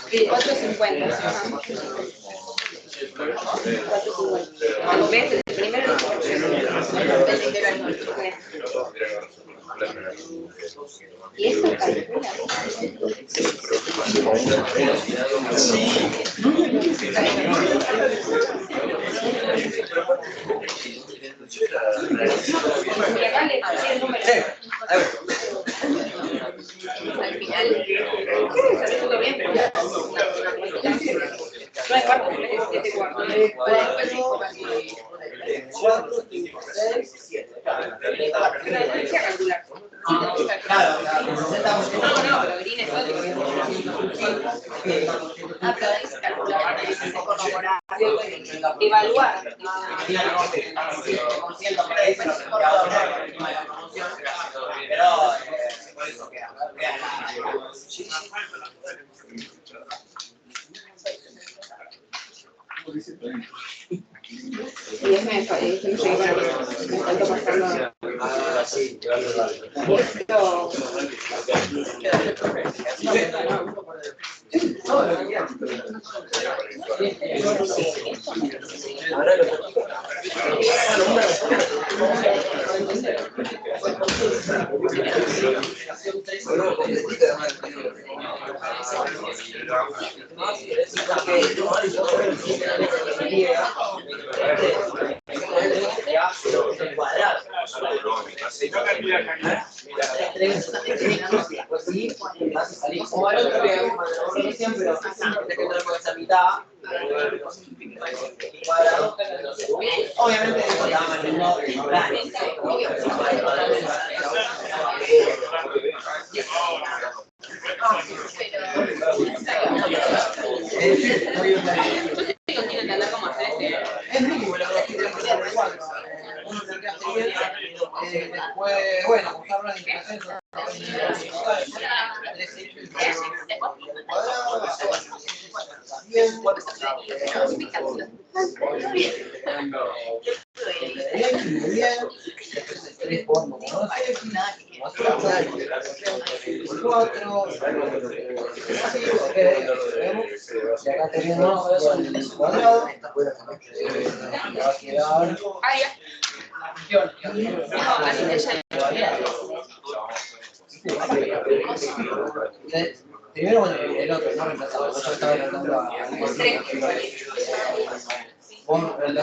Sí, 4.50. Cuando ves el primero, y eso calcula. Y acá le pasé el número. Al final, todo bien, pero ya. 9 cuartos, 7 cuartos. 4, 5, 6, 7. Claro, No, pero Green es otro. Pero ahí se calcula, corroborar, evaluar. Pero por eso queda. Y es me faltó pasarlo. Ah, sí. Esto. Como al otro que siempre te quedas con esa mitad. Obviamente eso ya más no Tienen que andar como a 13. es mínimo lo que tiene que ser igual. Uno se queda bien, después, bueno, usar las integraciones. Bien. 3 por 4. Y acá tenemos el cuadrado. Va a quedar. Ah, ya. No, así de Primero, bueno, el otro, no reemplazado. Yo estaba tratando a. Por el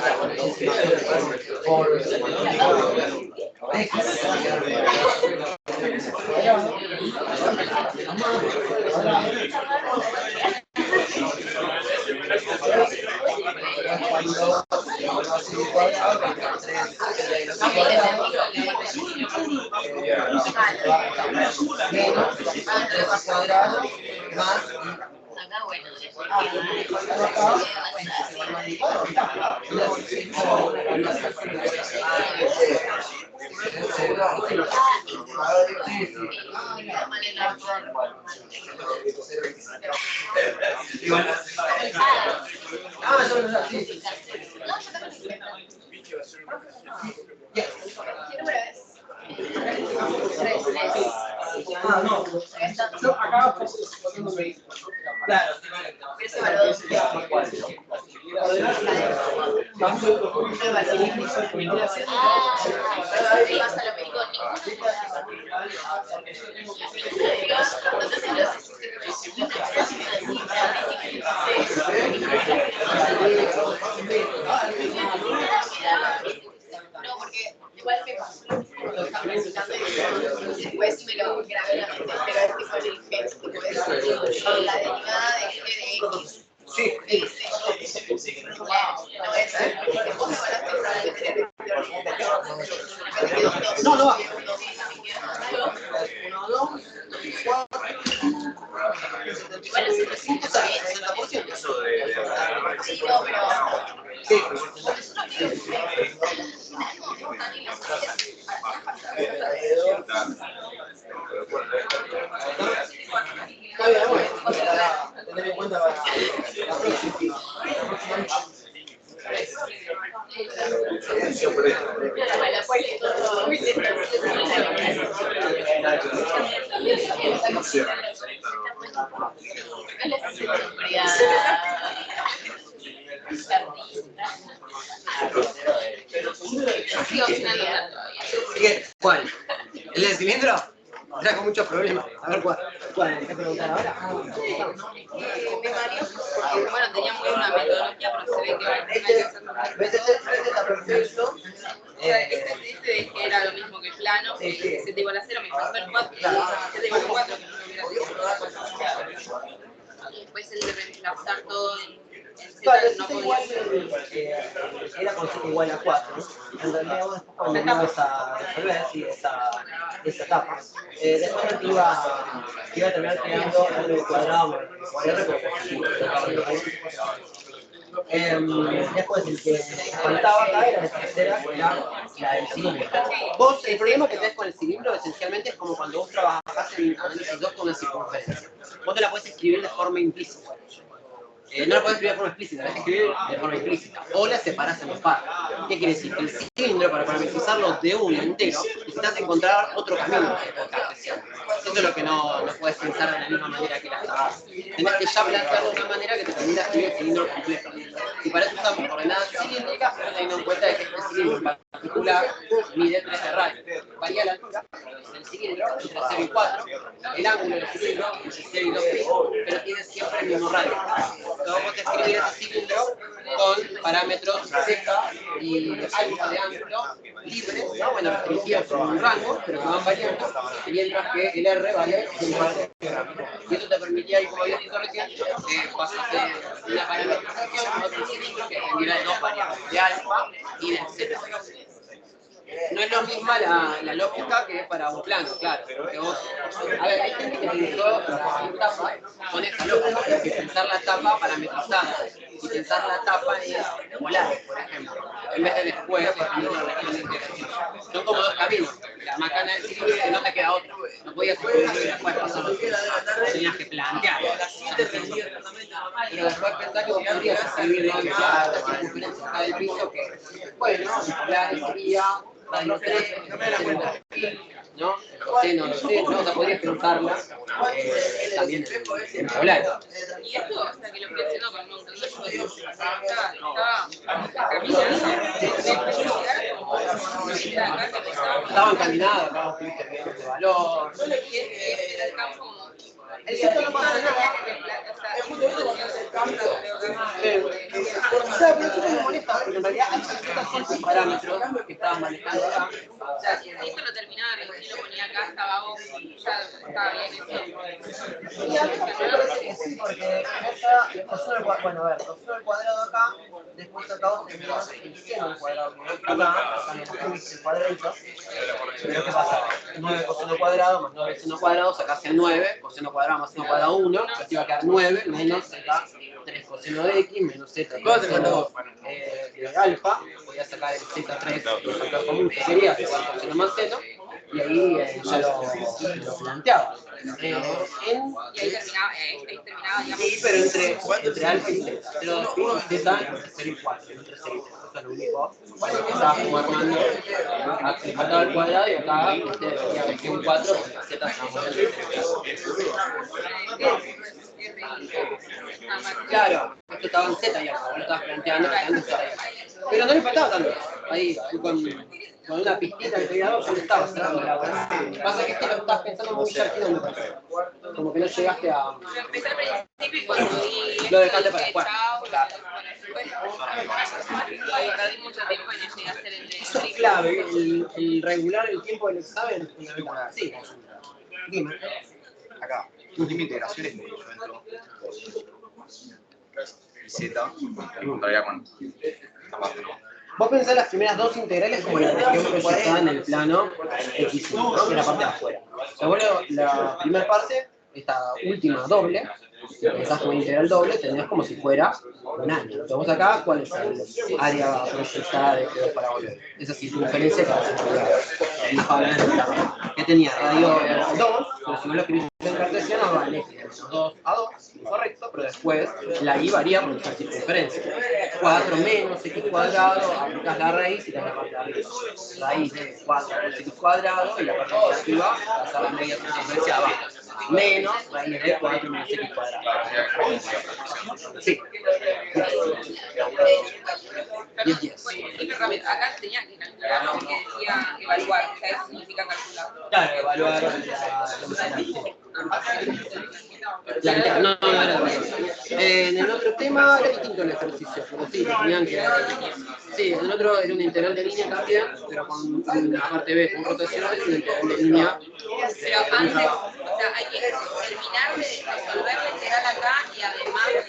No, porque igual me pasó lo estaba practicando y después sí me lo grabé en la mente, pero es tipo el gesto, la derivada de g de x. Sí. No, Sí, no, pero... Sí. Está bien, bueno, para tener en cuenta para la próxima. Sigo sin anotar todavía. ¿Cuál? ¿El del cilindro? Trajo muchos problemas. A ver, ¿cuál? ¿Qué preguntar ahora? Me mareó porque, bueno, tenía muy una metodología, pero se ve que hay que hacerlo. ¿Ves? Este está perfecto. O sea, este de que era lo mismo que plano, Sí, sí. 7 igual a 0, me faltó el 4, 7 igual a 4, que no lo hubiera sido. Y después el de reemplazar todo en Claro, Z no este podía igual ser. era con 7 igual a 4. En realidad vos después cuando ibas a resolver esa etapa, después no te iba a terminar creando el cuadrado R como positivo. Después el que faltaba acá era la tercera, que era la del cilindro. Vos, el problema que tenés con el cilindro esencialmente es como cuando vos trabajás en análisis 2 con una circunferencia. Vos te la podés escribir de forma implícita. No la podés escribir de forma explícita, la tenés que escribir de forma implícita. O la separás en dos partes. ¿Qué quiere decir? Que el cilindro, para parametrizarlo de uno entero, necesitas encontrar otro camino por cartesiano. Eso es lo que no puedes pensar de la misma manera que la tablas. Tenés que ya plantearlo de una manera que te permita escribir el cilindro completo. Y para eso usamos coordenadas cilíndricas, pero teniendo en cuenta que este cilindro en particular mide 3 de radio. Varía la altura del cilindro entre 0 y 4, el ángulo del cilindro entre 0 y 2 pi, pero tiene siempre el mismo radio. Entonces vamos a escribir ese cilindro con parámetros Z y alfa de ángulo libres, ¿no? Bueno, restringidos por un rango, pero que van variando, mientras que el R vale un par de parámetros. Y eso te permitía, como había dicho recién, pasar de una parametrización a otro cilindro que dependiera de dos variables, de alfa y de Z. No es lo misma la lógica que para un plano, claro. Porque vos, a ver, hay gente que pensó la tapa con esa lógica, hay que pensar la tapa parametrizada y pensar la tapa en polares, por ejemplo, en vez de después definir una región de integración. Son como dos caminos. La macana del cilindro que no te queda otra. No podías escribir y después pasar los tenías que plantear. Pero después pensar que vos podrías escribir la circunferencia acá del piso que, bueno, polares sería radio 3, ¿no? Coseno de cero, ¿no? O sea, podrías pensarla también en polar. Y esto, o sea, que lo fui haciendo con un montón de cosas. Estaba caminando, Estaba encaminada, acá estuviste viendo de valor. era el campo como... El Z no pasa nada. Es justo eso cuando hace el cambio. Claro, pero esto me molesta, porque en realidad hay ciertos parámetros que estaban manejando acá. O sea, si esto lo terminaba de reducir, lo ponía acá, estaba vos, ya estaba bien eso. Y a mí me parece que sí, porque esta coseno al cuadrado, bueno, a ver, coseno al cuadrado acá, después acá vos tenías el seno al cuadrado, que acá no tuviste el cuadradito, pero ¿qué pasa? 9 coseno cuadrado más 9 seno cuadrado, sacás el 9, coseno cuadrado más seno cuadrado 1, te iba a quedar 9 menos z 3 coseno de x menos z coseno de alfa, podías sacar el z3 factor común, que sería coseno más seno, y ahí ya lo planteaba. Y ahí terminaba, digamos. Sí, pero entre alfa y z, 0, 2, pi, z, entre 0 y 4, entre 0 y 3. Eso es lo único que estaba como armando. Aquí faltaba el cuadrado y acá debería haber que un 4, porque la z estamos en el 0. Claro, esto estaba en z y acá, lo estabas planteando en z y acá. Pero no le faltaba tanto. Ahí, con una pistita que te había dado, ya le estaba cerrando la hora. Pasa que es que lo estás pensando muy cerquita, me parece. Como que no llegaste a... Empecé al principio y cuando vi Lo dejaste para después. después. Claro. Perdí mucho tiempo y no llegué a hacer el de... Eso es clave, el regular el tiempo del examen es fundamental. Sí, dime. Acá, el límite de integración es medio dentro. El Z, me encontraría con abajo, ¿no? Vos pensás las primeras dos integrales como la cuestión proyectada en el plano X1, ¿no? Que es la parte de afuera. O sea, bueno, la primera parte, esta última doble, Si pensás con integral doble, tendrías como si fuera un año. Entonces vos acá, ¿cuál es el área proyectada de G2 para volver? Esa circunferencia que vas a estudiar. Que tenía radio 2, pero si vos lo escribís en cartesiano, vale menos 2 a 2, correcto, pero después la I varía por esa circunferencia. 4 menos x cuadrado, aplicás la raíz y te das la parte de arriba. Raíz de 4 menos x cuadrado y la parte de arriba vas a la media circunferencia abajo. Menos raíz de 4 menos x cuadrado. Sí. 10, 10. Acá tenía que calcular lo que decía evaluar, ¿sabes? Significa calcular. Claro, evaluar no era en el otro tema era distinto el ejercicio, pero sí, tenían que. Sí, en el otro era un integral de línea también, pero con la parte B, con rotacional y un integral de línea. Pero antes, o sea, hay que terminar de resolver la integral acá y además de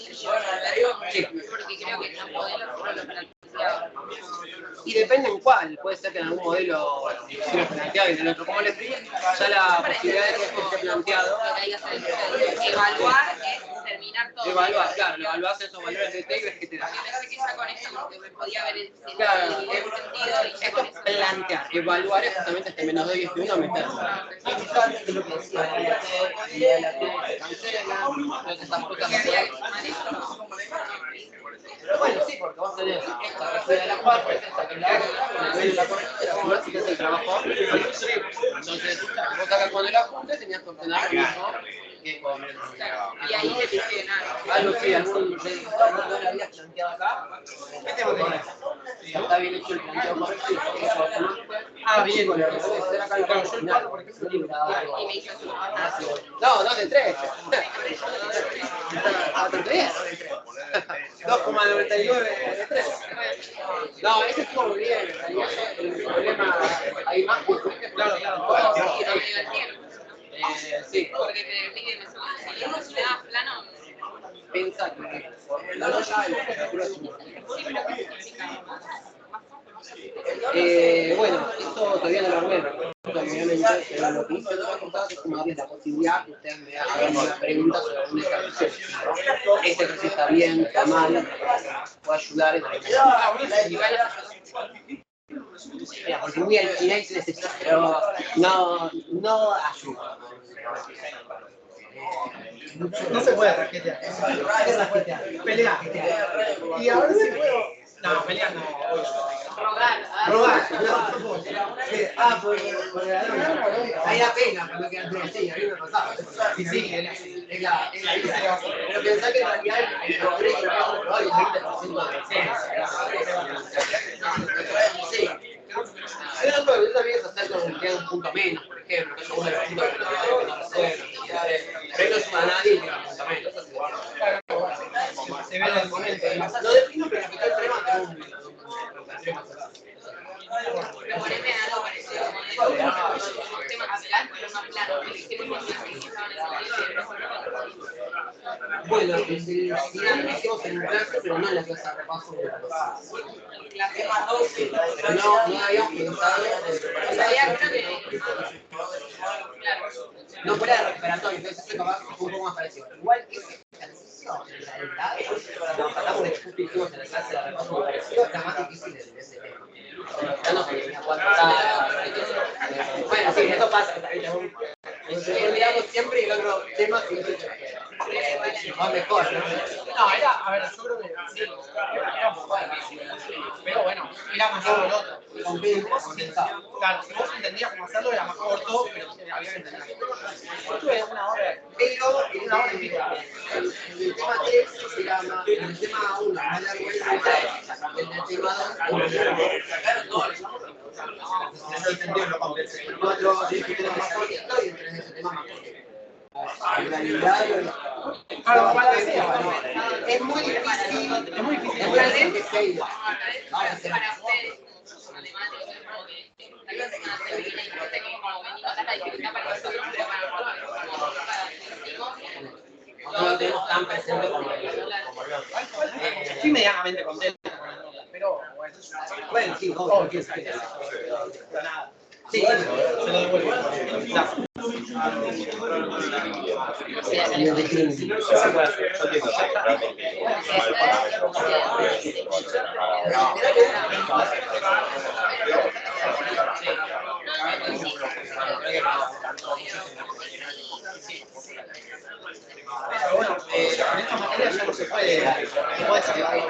resolverlo, Sí. porque creo que los modelos no lo planteaban. Y depende en cuál, puede ser que en algún modelo sí lo planteado y en el otro como le escribí, ya la posibilidad de que esté planteado. Lo que hay que hacer es evaluar, es terminar todo. Evaluar, claro, lo evaluás esos valores de T y ves que te da. Yo pensé que ya con esto porque me podía ver el Claro, sentido y ya esto con es eso. plantear, evaluar es justamente este menos 2 y este 1 meterlo. Y fíjate que lo que decía, la T y la T se cancelan, entonces estas cosas no Habría se que sumar esto. Pero bueno, sí, porque vos tenés esta que es de la 4, esta que es la otra, con el medio de la correcta, a ver si te hace el trabajo. Entonces, vos acá cuando la juntes tenías que obtener lo mismo que con el... Y ahí le dije nada. Algo sí, algún no lo habías planteado acá. ¿Qué tengo que poner? Está bien hecho el planteo correctivo. Ah, bien, con el revés. Era acá el final. Y me hizo No, 2 de 3. 2,99 de 3. No, ese estuvo muy bien. En realidad, el problema hay más justo. Claro, claro. Sí, no me divertí. Sí. Porque te pide si le das plano. Piensa que la loya y la temperatura es un... bueno, eso todavía no lo armé, obviamente, pero lo que hice en otra cosa es como darles la posibilidad que ustedes me hagan una pregunta sobre algún ejercicio. Este ejercicio está bien, está mal, puede ayudar en mira, porque muy al final se necesita, pero no ayuda. No se puede raquetear. Pelear. Y ahora se puede. No, pelear no. Robar. Ahí da pena cuando quedan tres. Sí, a mí me pasaba. Sí, es la pero pensá que en realidad el progreso es el 20% de sí. Yo también es hacer como que un punto menos, por ejemplo, que es uno de los puntos que no resuelven. Pero no ayuda a nadie y un punto menos. Se ve el exponente. Lo defino, pero el problema tengo un Proponeme algo parecido como eso. Temas adelante, pero no plano. bueno, hicimos en clase, pero no en la clase de repaso. Pero no habíamos pensado. No fuera de recuperatorio, entonces eso capaz un poco más parecido. Igual que ese ejercicio, en realidad, lo tratamos de justo hicimos en la clase de repaso parecido, está más difícil de ese tema. Ya no tenía cuatro bueno, sí, eso pasa. Nos olvidamos siempre y el otro tema siempre va mejor, ¿no? No, era, a ver, yo creo que sí, era un poco difícil. Pero bueno, era más solo el otro. Claro, si vos entendías cómo hacerlo, era más corto, pero había que entender. Yo tuve una hora. Pero en una hora el tema 3 se llama, el tema 1 más largo que el tema 2 es más largo. Eso entendí lo completo. El 4 es un tema más cortito y el 3 es un tema más cortito. En realidad, es muy difícil, es muy difícil que se iba. Para ustedes, matemáticos, es como que tal vez una teoría y como venimos a la dificultad para nosotros, pero para No lo tenemos tan presente como el Estoy medianamente contento con la nota, pero bueno. Bueno, sí, obvio que sí. Pero nada. Sí, Se lo devuelvo. Nivel de clínica. Pero bueno, en esta materia ya no se puede sacar algo.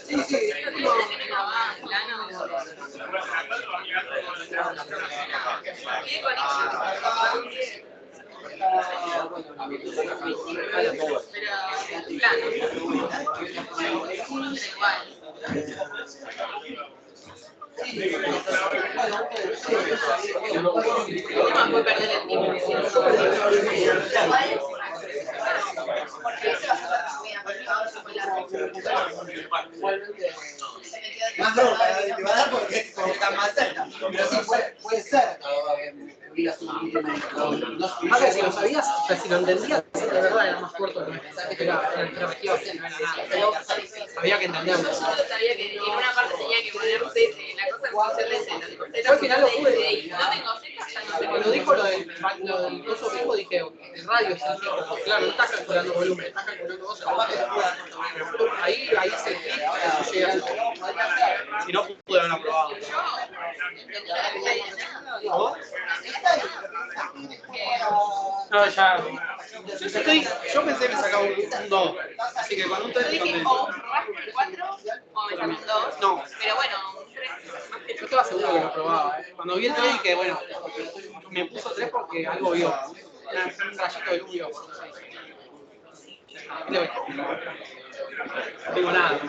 Sí, sí. Puede perder el tiempo. Más bronca te va a dar porque está más cerca. Pero sí, puede ser. Más que si lo sabías, o sea, si lo entendías, de verdad era más corto que me pensaba que era región, no era nada. Pero había que entenderlo. Yo solo sabía que en una parte tenía que poner Z, la cosa en función de Z. Yo al final lo pude. Y no tengo Z, ya no sé. Cuando dijo lo del coso vivo, dije, el radio es el tiempo. Claro, no estás calculando volumen, estás calculando cosas. Ahí se llega al si no pude haber aprobado. No, ya. Yo pensé que me sacaba un 2. Así que con un 3 Yo dije, o raspo el 4 o me saco un 2. No. Pero bueno, un 3. Yo estaba seguro que lo probaba. Cuando vi el 3 dije, bueno, me puso 3 porque algo vio. Un rayito de luz vio. No tengo nada.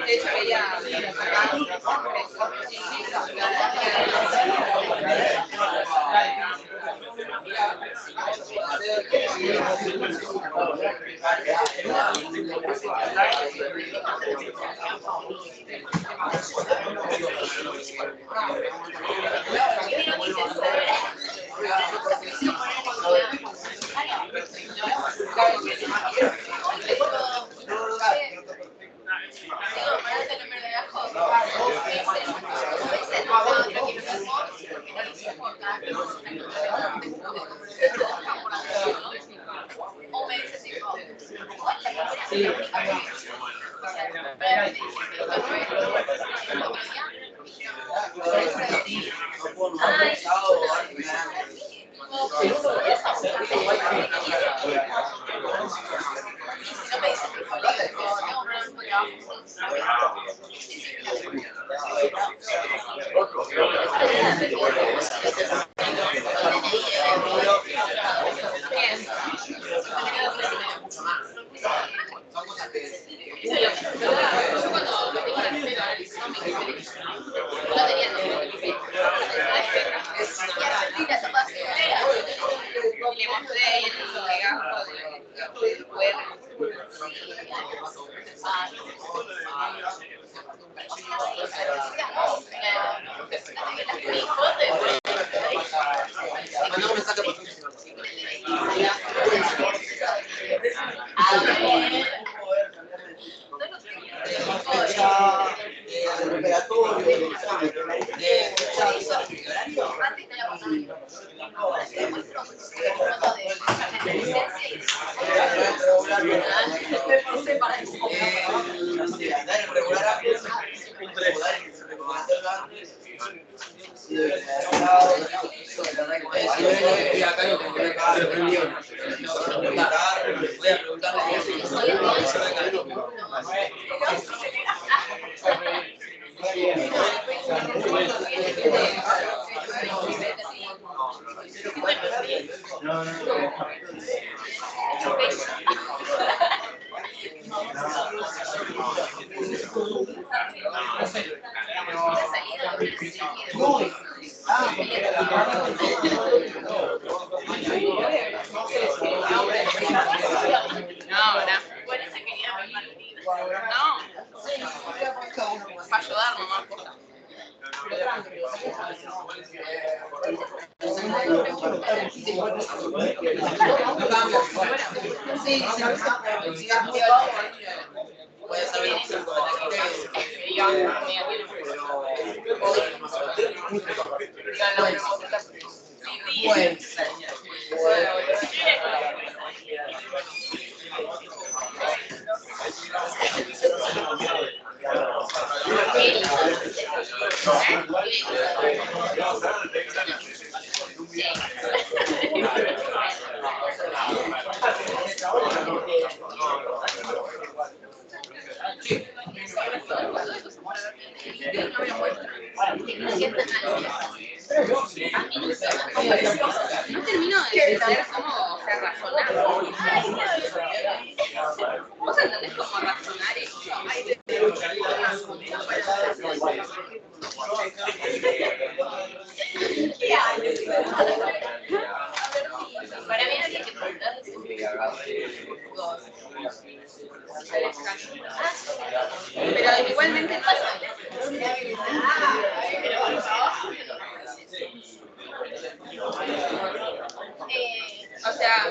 De hecho, quería le mostré el legajo del cuerpo. Mandame un mensaje por el recuperatorio, del examen, ¿ya hizo el horario? Voy a preguntarle Sí, sí, puede ser 25 bueno. No termino de entender cómo se razonar. ¿Vos entendés cómo razonar eso? Para mí habría que preguntarles Pero igualmente no. O sea,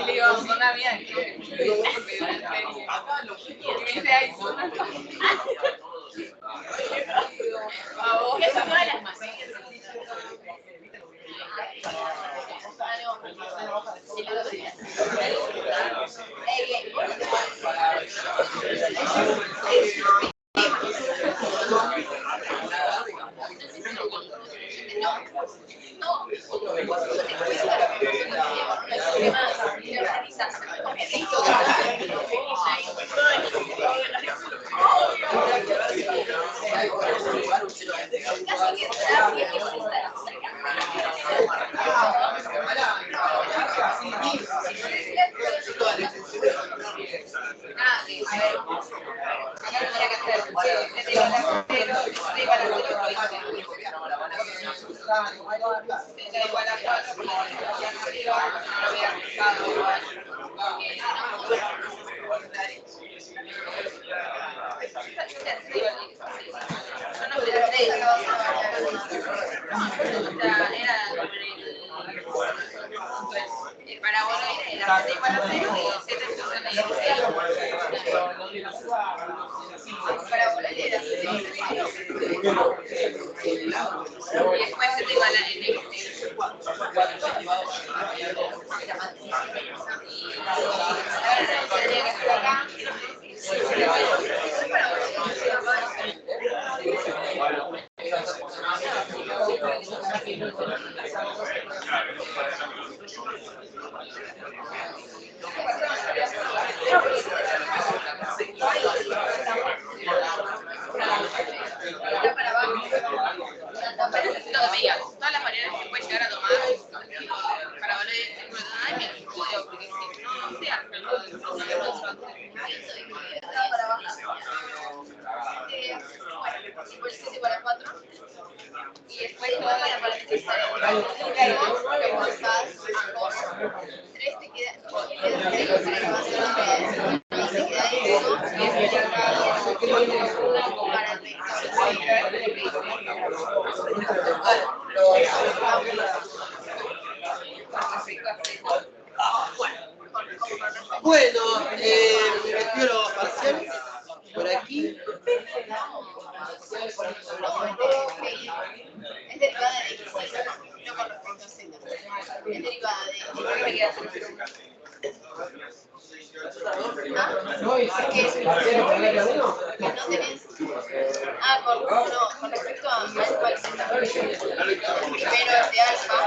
le digo, vamos con una amiga que me dice, ay, son una ¿qué son todas las materias? Todas las variables que puedes llegar a tomar para volver a mi estudio, porque no sé, por 7 para 4 y después todas las variables tres te queda 6 para la base de y te queda eso y es para el Bueno, espero parcial por aquí. es derivada de x, no con respecto a c. Es derivada de... ¿Qué es? Que no tenés... con respecto a cuál Z. Primero es de alfa,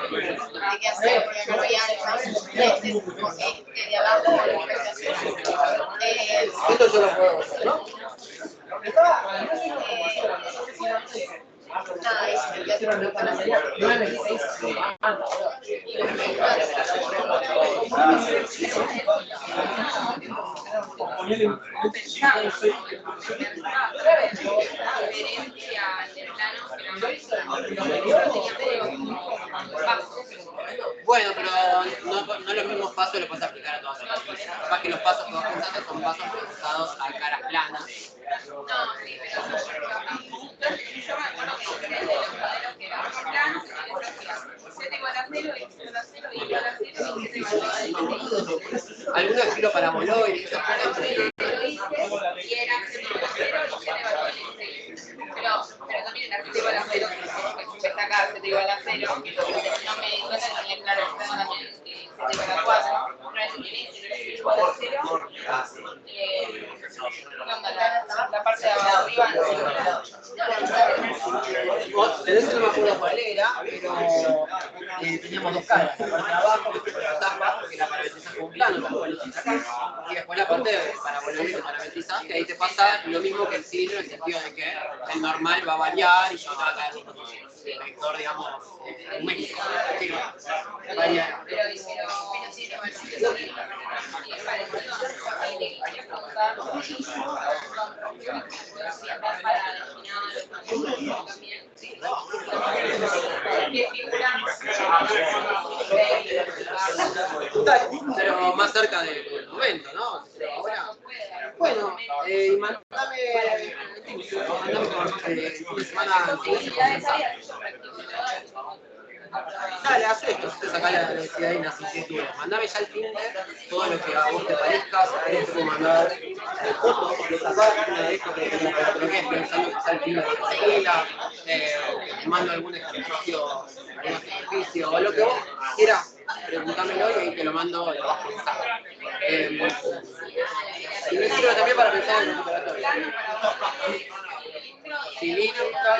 ¿de qué hacer? Porque acá no hay alfa. Este es de abajo con respecto a Z. Esto yo lo puedo hacer, ¿no? Nada, es el que hace con la Bueno, pero no los mismos pasos los puedes aplicar a todas las cosas. Capaz que los pasos que vos pensaste son pasos pensados a caras planas. No, sí, pero yo me acuerdo que de los modelos que eran por planos, Z igual a 0, X igual a 0, Y igual a 0 y Z igual a 0. Algunos giro paraboloides, esas cosas. Y era Z igual a 0 y Z igual a 6. Pero también era Z igual a 0, que está acá Z igual a 0. No me di cuenta que tenía claro que estaba también Z igual a 4. Una vez que tenés igual a 0. La parte de abajo arriba Tenés no me acuerdo cuál era, pero teníamos dos caras. La parte de abajo, que la tapa, que la parametrizás con un plano, tal cual lo tenés acá. Y después la parte de paraboloide que parametrizás, que ahí te pasa lo mismo que el cilindro, en el sentido de que el normal va a variar y yo te va a caer un vector, digamos, un México. Varía. pero sí, no es parecido. Quería preguntar pero más cerca del momento, ¿no? Ahora, bueno, mandame una semana. Dale, haz esto, te sacás la velocidad y las inquietudes. Mandame ya el Tinder, todo lo que a vos te parezca, si querés te puedo mandar fotos de esa página, de esto que te lo que es pensando que está el Tinder de la escuela, te mando algún ejercicio o lo que vos quieras, preguntámelo y ahí te lo mando y lo vas pensando. Y me sirve también para pensar en el recuperatorio. Cilíndrica,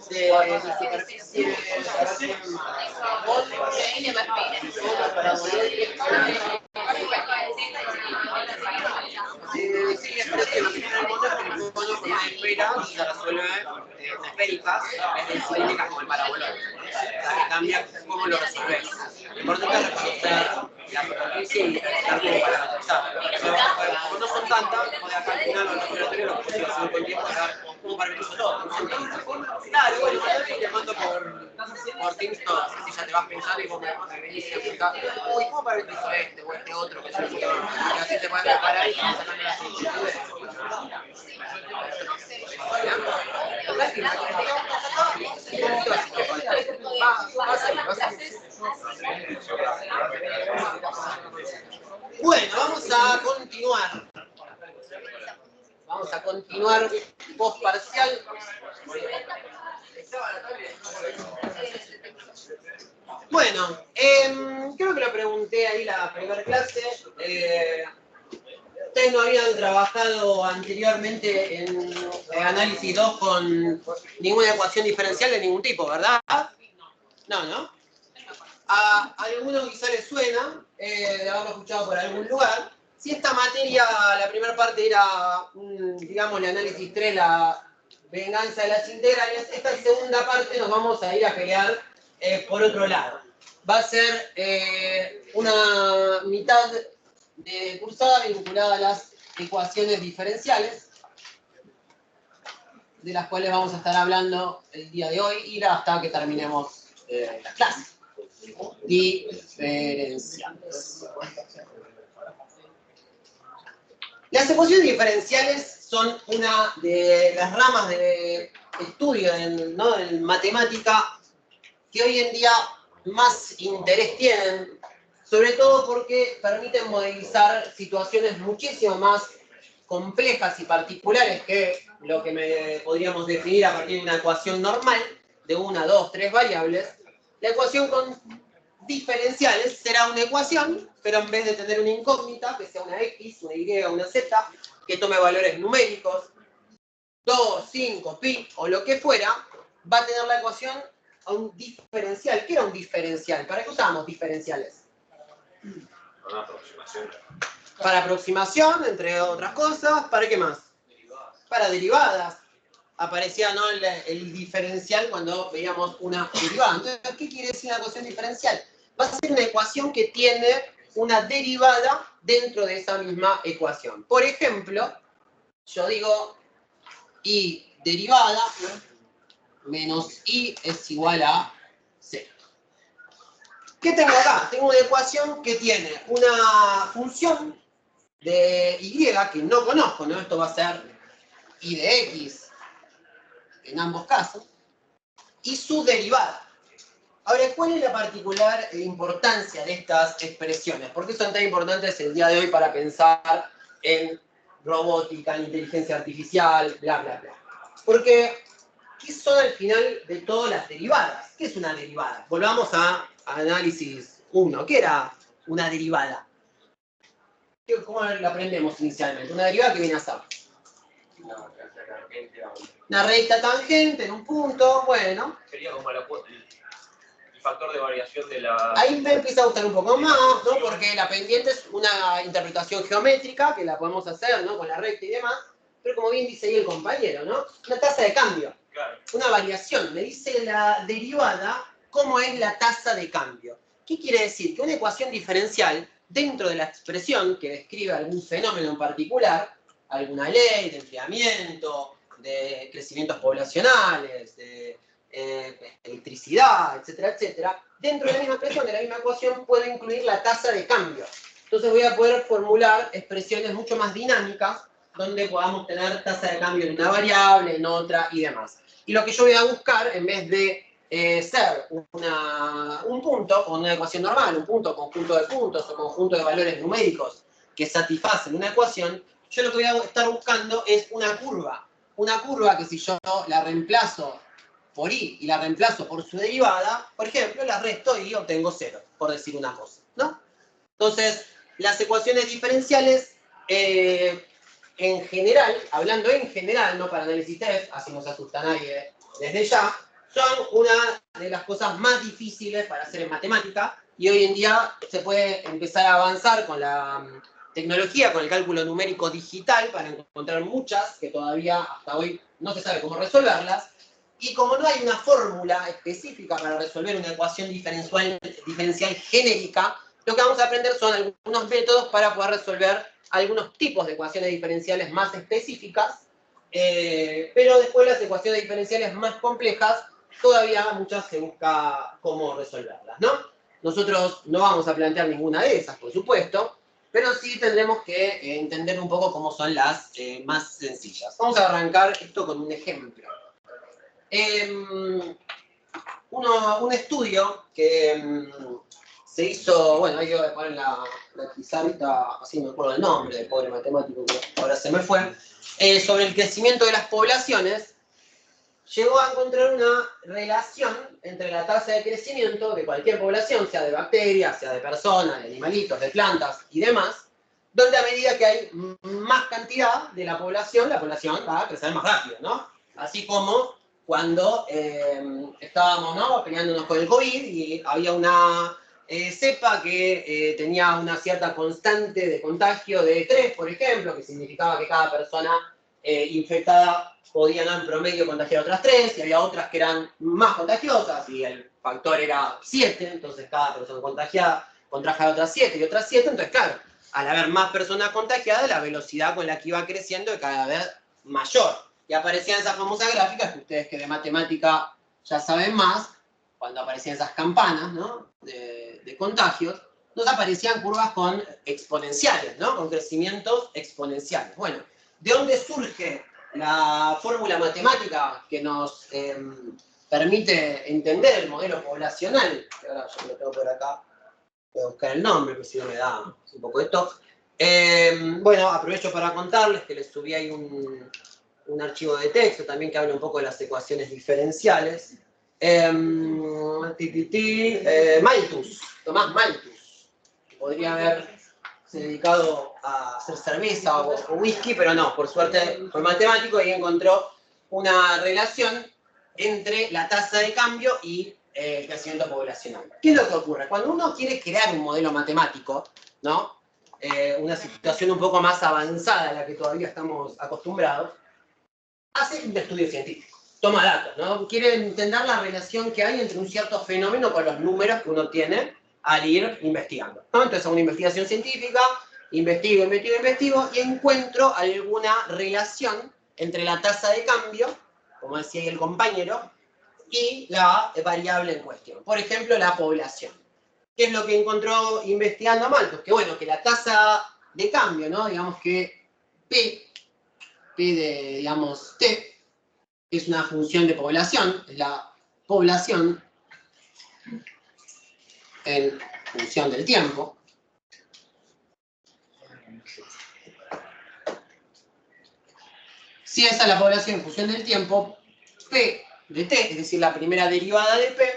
de superficie, sí, es que lo que tiene el mono es que el mono con una esfera se resuelve esféricas, es decir, cilíndricas como el paraboloide. O sea, que cambia cómo lo resolvés. Lo importante es reconocer la superficie y estar como parametrizar. Como no son tantas, o de acá al final del laboratorio lo que consigo hacer con tiempo es dar como parametrizar todo. No son tantas. Claro, bueno, te mando por Teams todas, así ya te vas pensando y vos me venís y explicás, uy, ¿cómo parametrizo este o este otro? Que yo, y así te puedes preparar y vas sacando las inquietudes. Bueno, vamos a continuar. Vamos a continuar post parcial. Bueno, creo que lo pregunté ahí la primera clase. Ustedes no habían trabajado anteriormente en análisis 2 con ninguna ecuación diferencial de ningún tipo, ¿verdad? No, ¿no? A algunos quizá les suena, de haberlo escuchado por algún lugar. Si esta materia, la primera parte era, digamos, el análisis 3, la venganza de las integrales, esta segunda parte nos vamos a ir a pelear por otro lado. Va a ser una mitad de cursada vinculada a las ecuaciones diferenciales, de las cuales vamos a estar hablando el día de hoy y hasta que terminemos la clase. Diferenciales. Las ecuaciones diferenciales son una de las ramas de estudio en matemática que hoy en día más interés tienen, sobre todo porque permiten modelizar situaciones muchísimo más complejas y particulares que lo que podríamos definir a partir de una ecuación normal, de 1, 2, 3 variables, la ecuación con diferenciales será una ecuación, pero en vez de tener una incógnita, que sea una X, una Y, una Z, que tome valores numéricos, 2, 5, pi o lo que fuera, va a tener la ecuación a un diferencial. ¿Qué era un diferencial? ¿Para qué usábamos diferenciales? Una aproximación. Para aproximación, entre otras cosas. ¿Para qué más? Para derivadas. Aparecía, ¿no?, el diferencial cuando veíamos una derivada. Entonces, ¿qué quiere decir una ecuación diferencial? Va a ser una ecuación que tiene una derivada dentro de esa misma ecuación. Por ejemplo, yo digo y derivada menos y es igual a 0. ¿Qué tengo acá? Tengo una ecuación que tiene una función de y que no conozco, ¿no? Esto va a ser y de x en ambos casos, y su derivada. Ahora, ¿cuál es la particular importancia de estas expresiones? ¿Por qué son tan importantes el día de hoy para pensar en robótica, en inteligencia artificial, bla, bla, bla? Porque, ¿qué son al final de todas las derivadas? ¿Qué es una derivada? Volvamos a análisis 1. ¿Qué era una derivada? ¿Cómo la aprendemos inicialmente? Una derivada que viene a ser una recta tangente en un punto, bueno. Sería como el factor de variación de la... Ahí me empieza a gustar un poco más, ¿no? Porque la pendiente es una interpretación geométrica que la podemos hacer, ¿no?, con la recta y demás, pero como bien dice ahí el compañero, ¿no?, una tasa de cambio, Claro. una variación. Me dice la derivada cómo es la tasa de cambio. ¿Qué quiere decir? Que una ecuación diferencial, dentro de la expresión que describe algún fenómeno en particular, alguna ley de enfriamiento, de crecimientos poblacionales, de electricidad, etcétera, etcétera, dentro de la misma expresión, de la misma ecuación, puedo incluir la tasa de cambio. Entonces voy a poder formular expresiones mucho más dinámicas, donde podamos tener tasa de cambio en una variable, en otra y demás. Y lo que yo voy a buscar, en vez de ser un punto con una ecuación normal, un punto, conjunto de puntos o conjunto de valores numéricos que satisfacen una ecuación, yo lo que voy a estar buscando es una curva. Una curva que si yo la reemplazo por y la reemplazo por su derivada, por ejemplo, la resto y obtengo 0, por decir una cosa, ¿no? Entonces, las ecuaciones diferenciales, en general, hablando en general, no para análisis TEF, así no se asusta a nadie desde ya, son una de las cosas más difíciles para hacer en matemática, y hoy en día se puede empezar a avanzar con la tecnología, con el cálculo numérico digital, para encontrar muchas que todavía hasta hoy no se sabe cómo resolverlas. Y como no hay una fórmula específica para resolver una ecuación diferencial genérica, lo que vamos a aprender son algunos métodos para poder resolver algunos tipos de ecuaciones diferenciales más específicas, pero después las ecuaciones diferenciales más complejas, todavía muchas se busca cómo resolverlas, ¿no? Nosotros no vamos a plantear ninguna de esas, por supuesto, pero sí tendremos que entender un poco cómo son las más sencillas. Vamos a arrancar esto con un ejemplo. Un estudio que se hizo, bueno, ahí voy a poner la pizarrita, así me acuerdo el nombre del pobre matemático que ahora se me fue, sobre el crecimiento de las poblaciones, llegó a encontrar una relación entre la tasa de crecimiento de cualquier población, sea de bacterias, sea de personas, de animalitos, de plantas y demás, donde a medida que hay más cantidad de la población va a crecer más rápido, ¿no? Así como cuando estábamos, ¿no?, peleándonos con el COVID y había una cepa que tenía una cierta constante de contagio de 3, por ejemplo, que significaba que cada persona infectada podía, ¿no?, en promedio contagiar a otras 3, y había otras que eran más contagiosas y el factor era 7, entonces cada persona contagiada contraja a otras 7 y otras 7, entonces claro, al haber más personas contagiadas, la velocidad con la que iba creciendo es cada vez mayor. Y aparecían esas famosas gráficas que ustedes que de matemática ya saben más, cuando aparecían esas campanas, ¿no?, de contagios, nos aparecían curvas con exponenciales, ¿no?, con crecimientos exponenciales. Bueno, ¿de dónde surge la fórmula matemática que nos permite entender el modelo poblacional? Que ahora yo lo tengo por acá, voy a buscar el nombre, porque si no me da un poco esto. Bueno, aprovecho para contarles que les subí ahí un archivo de texto también que habla un poco de las ecuaciones diferenciales. Malthus, Tomás Malthus, que podría haberse dedicado a hacer cerveza o whisky, pero no, por suerte fue matemático y encontró una relación entre la tasa de cambio y el crecimiento poblacional. ¿Qué es lo que ocurre? Cuando uno quiere crear un modelo matemático, ¿no? Una situación un poco más avanzada a la que todavía estamos acostumbrados, hace un estudio científico, toma datos, ¿no? Quiere entender la relación que hay entre un cierto fenómeno con los números que uno tiene al ir investigando, ¿no? Entonces hago una investigación científica, investigo y encuentro alguna relación entre la tasa de cambio, como decía ahí el compañero, y la variable en cuestión. Por ejemplo, la población. ¿Qué es lo que encontró investigando Malthus? Que bueno, que la tasa de cambio, ¿no? Digamos que P de, digamos, T, es una función de población, es la población en función del tiempo. Si esa es la población en función del tiempo, P de T, es decir, la primera derivada de P,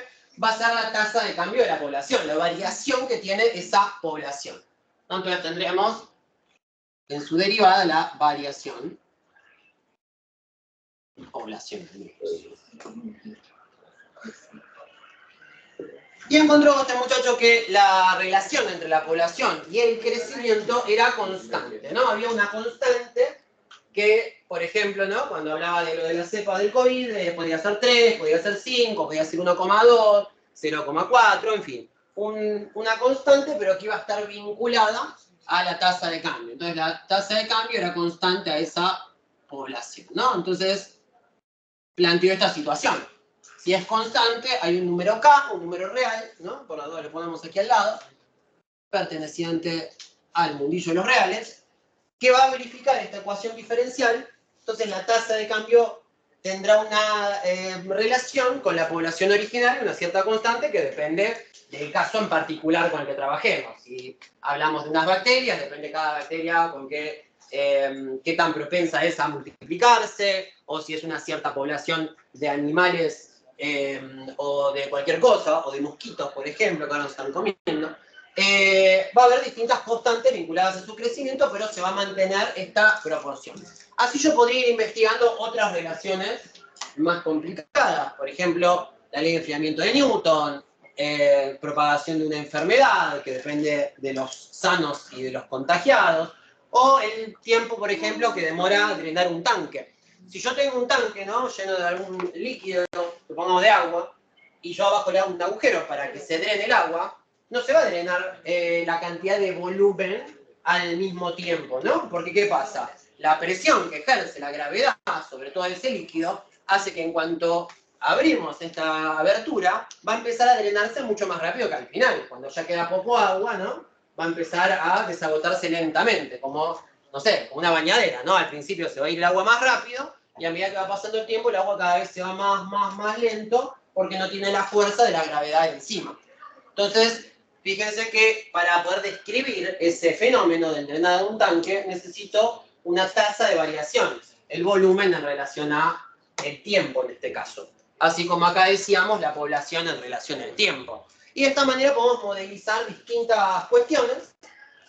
va a ser la tasa de cambio de la población, la variación que tiene esa población. Entonces tendremos en su derivada la variación población. Y encontró este muchacho que la relación entre la población y el crecimiento era constante, ¿no? Había una constante que, por ejemplo, ¿no? Cuando hablaba de lo de la cepa del COVID, podía ser 3, podía ser 5, podía ser 1,2, 0,4, en fin. Una constante, pero que iba a estar vinculada a la tasa de cambio. Entonces, la tasa de cambio era constante a esa población, ¿no? Entonces, planteó esta situación. Si es constante, hay un número K, un número real, ¿no? Por la duda lo ponemos aquí al lado, perteneciente al mundillo de los reales, que va a verificar esta ecuación diferencial. Entonces la tasa de cambio tendrá una relación con la población original, una cierta constante que depende del caso en particular con el que trabajemos. Si hablamos de unas bacterias, depende cada bacteria con qué tan propensa es a multiplicarse, o si es una cierta población de animales o de cualquier cosa, o de mosquitos, por ejemplo, que ahora nos están comiendo. Va a haber distintas constantes vinculadas a su crecimiento, pero se va a mantener esta proporción. Así yo podría ir investigando otras relaciones más complicadas, por ejemplo, la ley de enfriamiento de Newton, propagación de una enfermedad que depende de los sanos y de los contagiados, o el tiempo, por ejemplo, que demora drenar un tanque. Si yo tengo un tanque, ¿no?, lleno de algún líquido, supongamos de agua, y yo abajo le hago un agujero para que se drene el agua, no se va a drenar la cantidad de volumen al mismo tiempo, ¿no? Porque ¿qué pasa? La presión que ejerce la gravedad sobre todo ese líquido hace que en cuanto abrimos esta abertura, va a empezar a drenarse mucho más rápido que al final. Cuando ya queda poco agua, ¿no?, va a empezar a desagotarse lentamente, como, no sé, como una bañadera, ¿no? Al principio se va a ir el agua más rápido, y a medida que va pasando el tiempo, el agua cada vez se va más lento, porque no tiene la fuerza de la gravedad encima. Entonces, fíjense que para poder describir ese fenómeno del drenado de un tanque, necesito una tasa de variación, el volumen en relación a el tiempo en este caso. Así como acá decíamos, la población en relación al tiempo. Y de esta manera podemos modelizar distintas cuestiones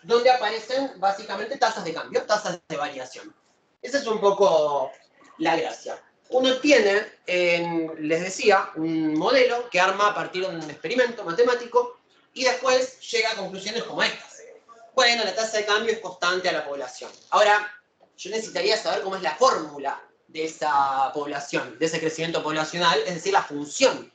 donde aparecen básicamente tasas de cambio, tasas de variación. Esa es un poco la gracia. Uno tiene, les decía, un modelo que arma a partir de un experimento matemático y después llega a conclusiones como estas. Bueno, la tasa de cambio es constante a la población. Ahora, yo necesitaría saber cómo es la fórmula de esa población, de ese crecimiento poblacional, es decir, la función.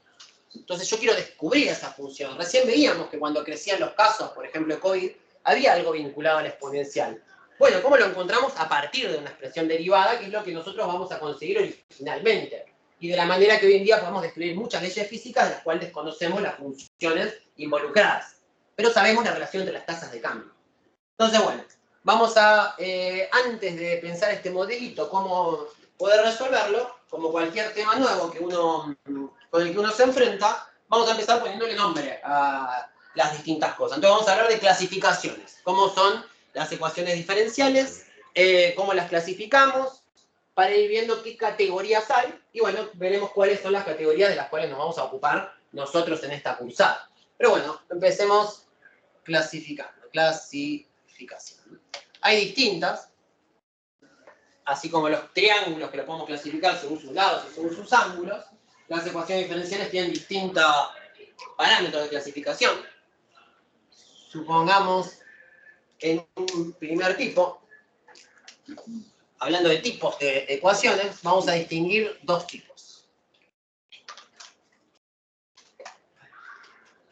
Entonces yo quiero descubrir esa función. Recién veíamos que cuando crecían los casos, por ejemplo, de COVID, había algo vinculado al exponencial. Bueno, ¿cómo lo encontramos? A partir de una expresión derivada, que es lo que nosotros vamos a conseguir originalmente. Y de la manera que hoy en día podemos describir muchas leyes físicas de las cuales desconocemos las funciones involucradas. Pero sabemos la relación entre las tasas de cambio. Entonces, bueno, vamos a, antes de pensar este modelito, cómo poder resolverlo, como cualquier tema nuevo con el que uno se enfrenta, vamos a empezar poniéndole nombre a las distintas cosas. Entonces vamos a hablar de clasificaciones, cómo son las ecuaciones diferenciales, cómo las clasificamos, para ir viendo qué categorías hay y bueno, veremos cuáles son las categorías de las cuales nos vamos a ocupar nosotros en esta cursada. Pero bueno, empecemos clasificando. Clasificación. Hay distintas, así como los triángulos que los podemos clasificar según sus lados y según sus ángulos, las ecuaciones diferenciales tienen distintos parámetros de clasificación. Supongamos en un primer tipo, hablando de tipos de ecuaciones, vamos a distinguir dos tipos.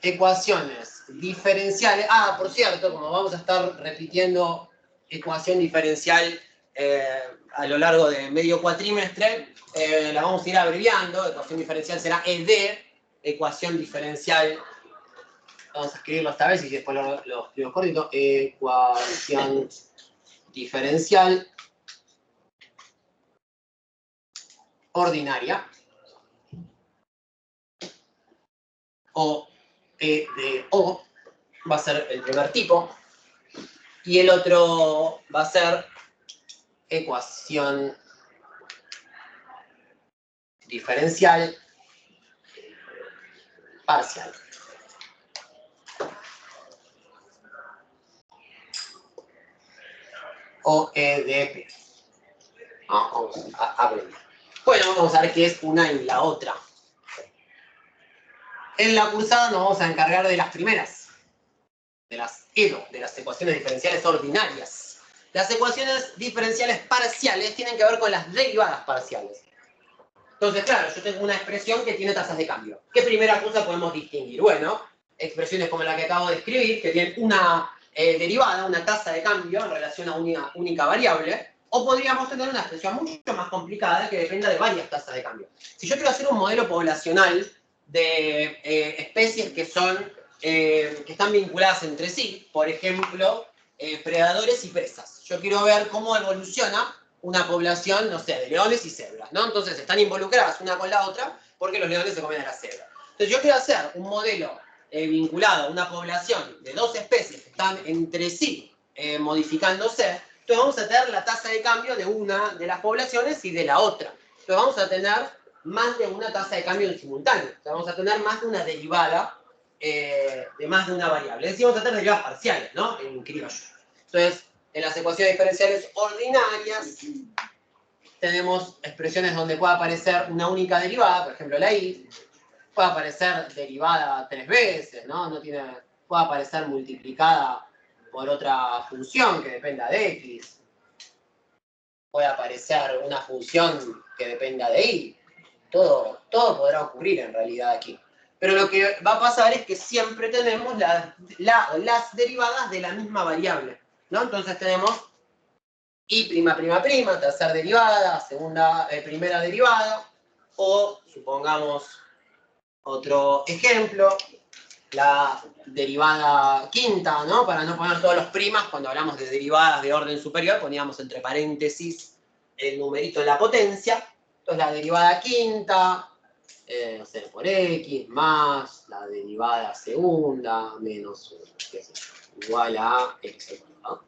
Ecuaciones diferenciales. Ah, por cierto, como vamos a estar repitiendo ecuación diferencial a lo largo de medio cuatrimestre, la vamos a ir abreviando. Ecuación diferencial será ED, ecuación diferencial. Vamos a escribirlo esta vez y después lo escribo cortito. Ecuación diferencial ordinaria. O E de O va a ser el primer tipo. Y el otro va a ser ecuación diferencial parcial. O E de P. Vamos a ver. Bueno, vamos a ver qué es una y la otra. En la cursada nos vamos a encargar de las primeras, de las EDO, de las ecuaciones diferenciales ordinarias. Las ecuaciones diferenciales parciales tienen que ver con las derivadas parciales. Entonces, claro, yo tengo una expresión que tiene tasas de cambio. ¿Qué primera cosa podemos distinguir? Bueno, expresiones como la que acabo de escribir, que tienen una derivada, una tasa de cambio en relación a una única variable, o podríamos tener una expresión mucho más complicada que dependa de varias tasas de cambio. Si yo quiero hacer un modelo poblacional de especies que están vinculadas entre sí, por ejemplo, predadores y presas. Yo quiero ver cómo evoluciona una población, no sé, de leones y cebras, ¿no? Entonces están involucradas una con la otra porque los leones se comen a las cebras. Entonces yo quiero hacer un modelo vinculado a una población de dos especies que están entre sí modificándose. Entonces vamos a tener la tasa de cambio de una de las poblaciones y de la otra. Entonces vamos a tener más de una tasa de cambio en simultáneo. Entonces vamos a tener más de una derivada de más de una variable. Es decir, vamos a tener derivadas parciales, ¿no? En criollo. Entonces, en las ecuaciones diferenciales ordinarias tenemos expresiones donde puede aparecer una única derivada, por ejemplo la y, puede aparecer derivada 3 veces, ¿no? Puede aparecer multiplicada por otra función que dependa de x, puede aparecer una función que dependa de y, todo podrá ocurrir en realidad aquí. Pero lo que va a pasar es que siempre tenemos las derivadas de la misma variable, ¿no? Entonces tenemos y'', tercera derivada, primera derivada, o supongamos otro ejemplo, la derivada quinta, ¿no? Para no poner todos los primas, cuando hablamos de derivadas de orden superior, poníamos entre paréntesis el numerito en la potencia. Entonces la derivada quinta, no sé, por x, más la derivada segunda, menos 1, qué sé yo, igual a x, ¿no?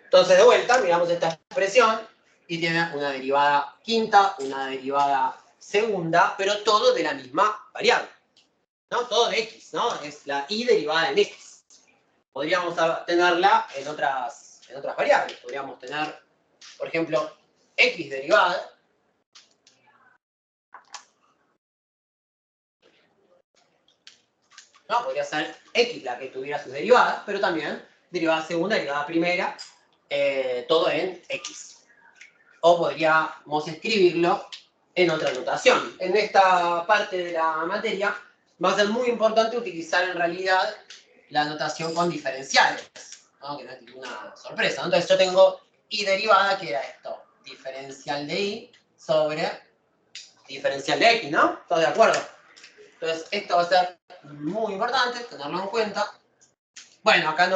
Entonces, de vuelta, miramos esta expresión y tiene una derivada quinta, una derivada segunda, pero todo de la misma variable, ¿no? Todo de x, ¿no? Es la y derivada en x. Podríamos tenerla en otras variables. Podríamos tener, por ejemplo, x derivada. ¿No? Podría ser x la que tuviera sus derivadas, pero también derivada segunda, derivada primera, todo en x. O podríamos escribirlo en otra notación. En esta parte de la materia va a ser muy importante utilizar en realidad la notación con diferenciales, ¿no? Que no es ninguna sorpresa, ¿no? Entonces yo tengo y derivada, que era esto, diferencial de y sobre diferencial de x, ¿no? ¿Estás de acuerdo? Entonces esto va a ser muy importante tenerlo en cuenta. Bueno, acá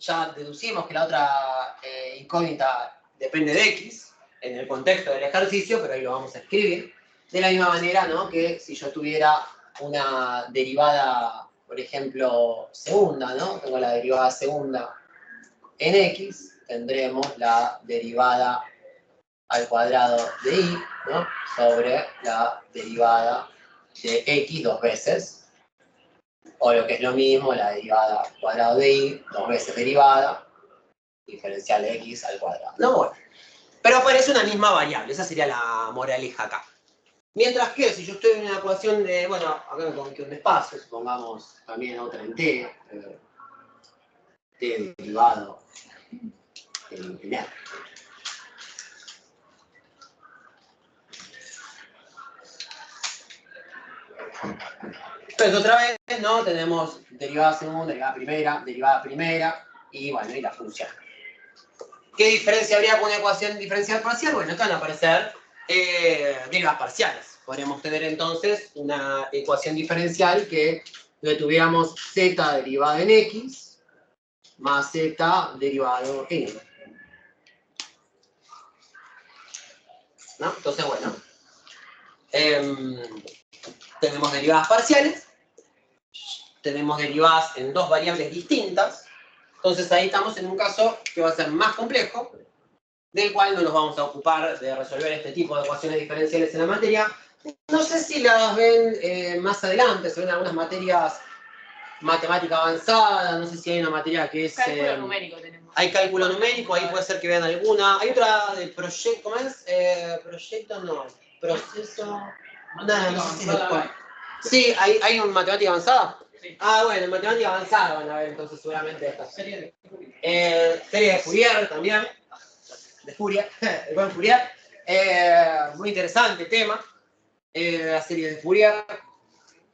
ya deducimos que la otra incógnita depende de x en el contexto del ejercicio, pero ahí lo vamos a escribir. De la misma manera, ¿no? Que si yo tuviera una derivada, por ejemplo, segunda, ¿no? Tengo la derivada segunda en x, tendremos la derivada al cuadrado de y, ¿no? Sobre la derivada de x dos veces, o lo que es lo mismo, la derivada al cuadrado de y, dos veces derivada, diferencial de x al cuadrado. No, bueno. Pero aparece una misma variable, esa sería la moraleja acá. Mientras que si yo estoy en una ecuación de, bueno, acá me convertí un espacio, Supongamos también otra en t, t derivado en r. Entonces otra vez, ¿no? Tenemos derivada segunda, derivada primera, y bueno, y la función. ¿Qué diferencia habría con una ecuación diferencial parcial? Bueno, acá van a aparecer derivadas parciales. Podríamos tener entonces una ecuación diferencial que le tuviéramos z derivada en x más z derivado en y. ¿No? Entonces, bueno, tenemos derivadas parciales, tenemos derivadas en dos variables distintas, entonces ahí estamos en un caso que va a ser más complejo, del cual no nos vamos a ocupar de resolver este tipo de ecuaciones diferenciales en la materia. No sé si las ven más adelante, se ven algunas materias matemática avanzada, no sé si hay una materia que es... Cálculo numérico tenemos. Hay cálculo numérico, ahí puede ser que vean alguna. Hay otra de proyecto, ¿cómo es? Proyecto no, proceso... No sé si es cuál. Sí, hay una matemática avanzada. Ah, bueno, en matemática avanzada van a ver entonces seguramente esta. Serie de Fourier también. De Fourier, el buen Fourier. Muy interesante tema. La serie de Fourier.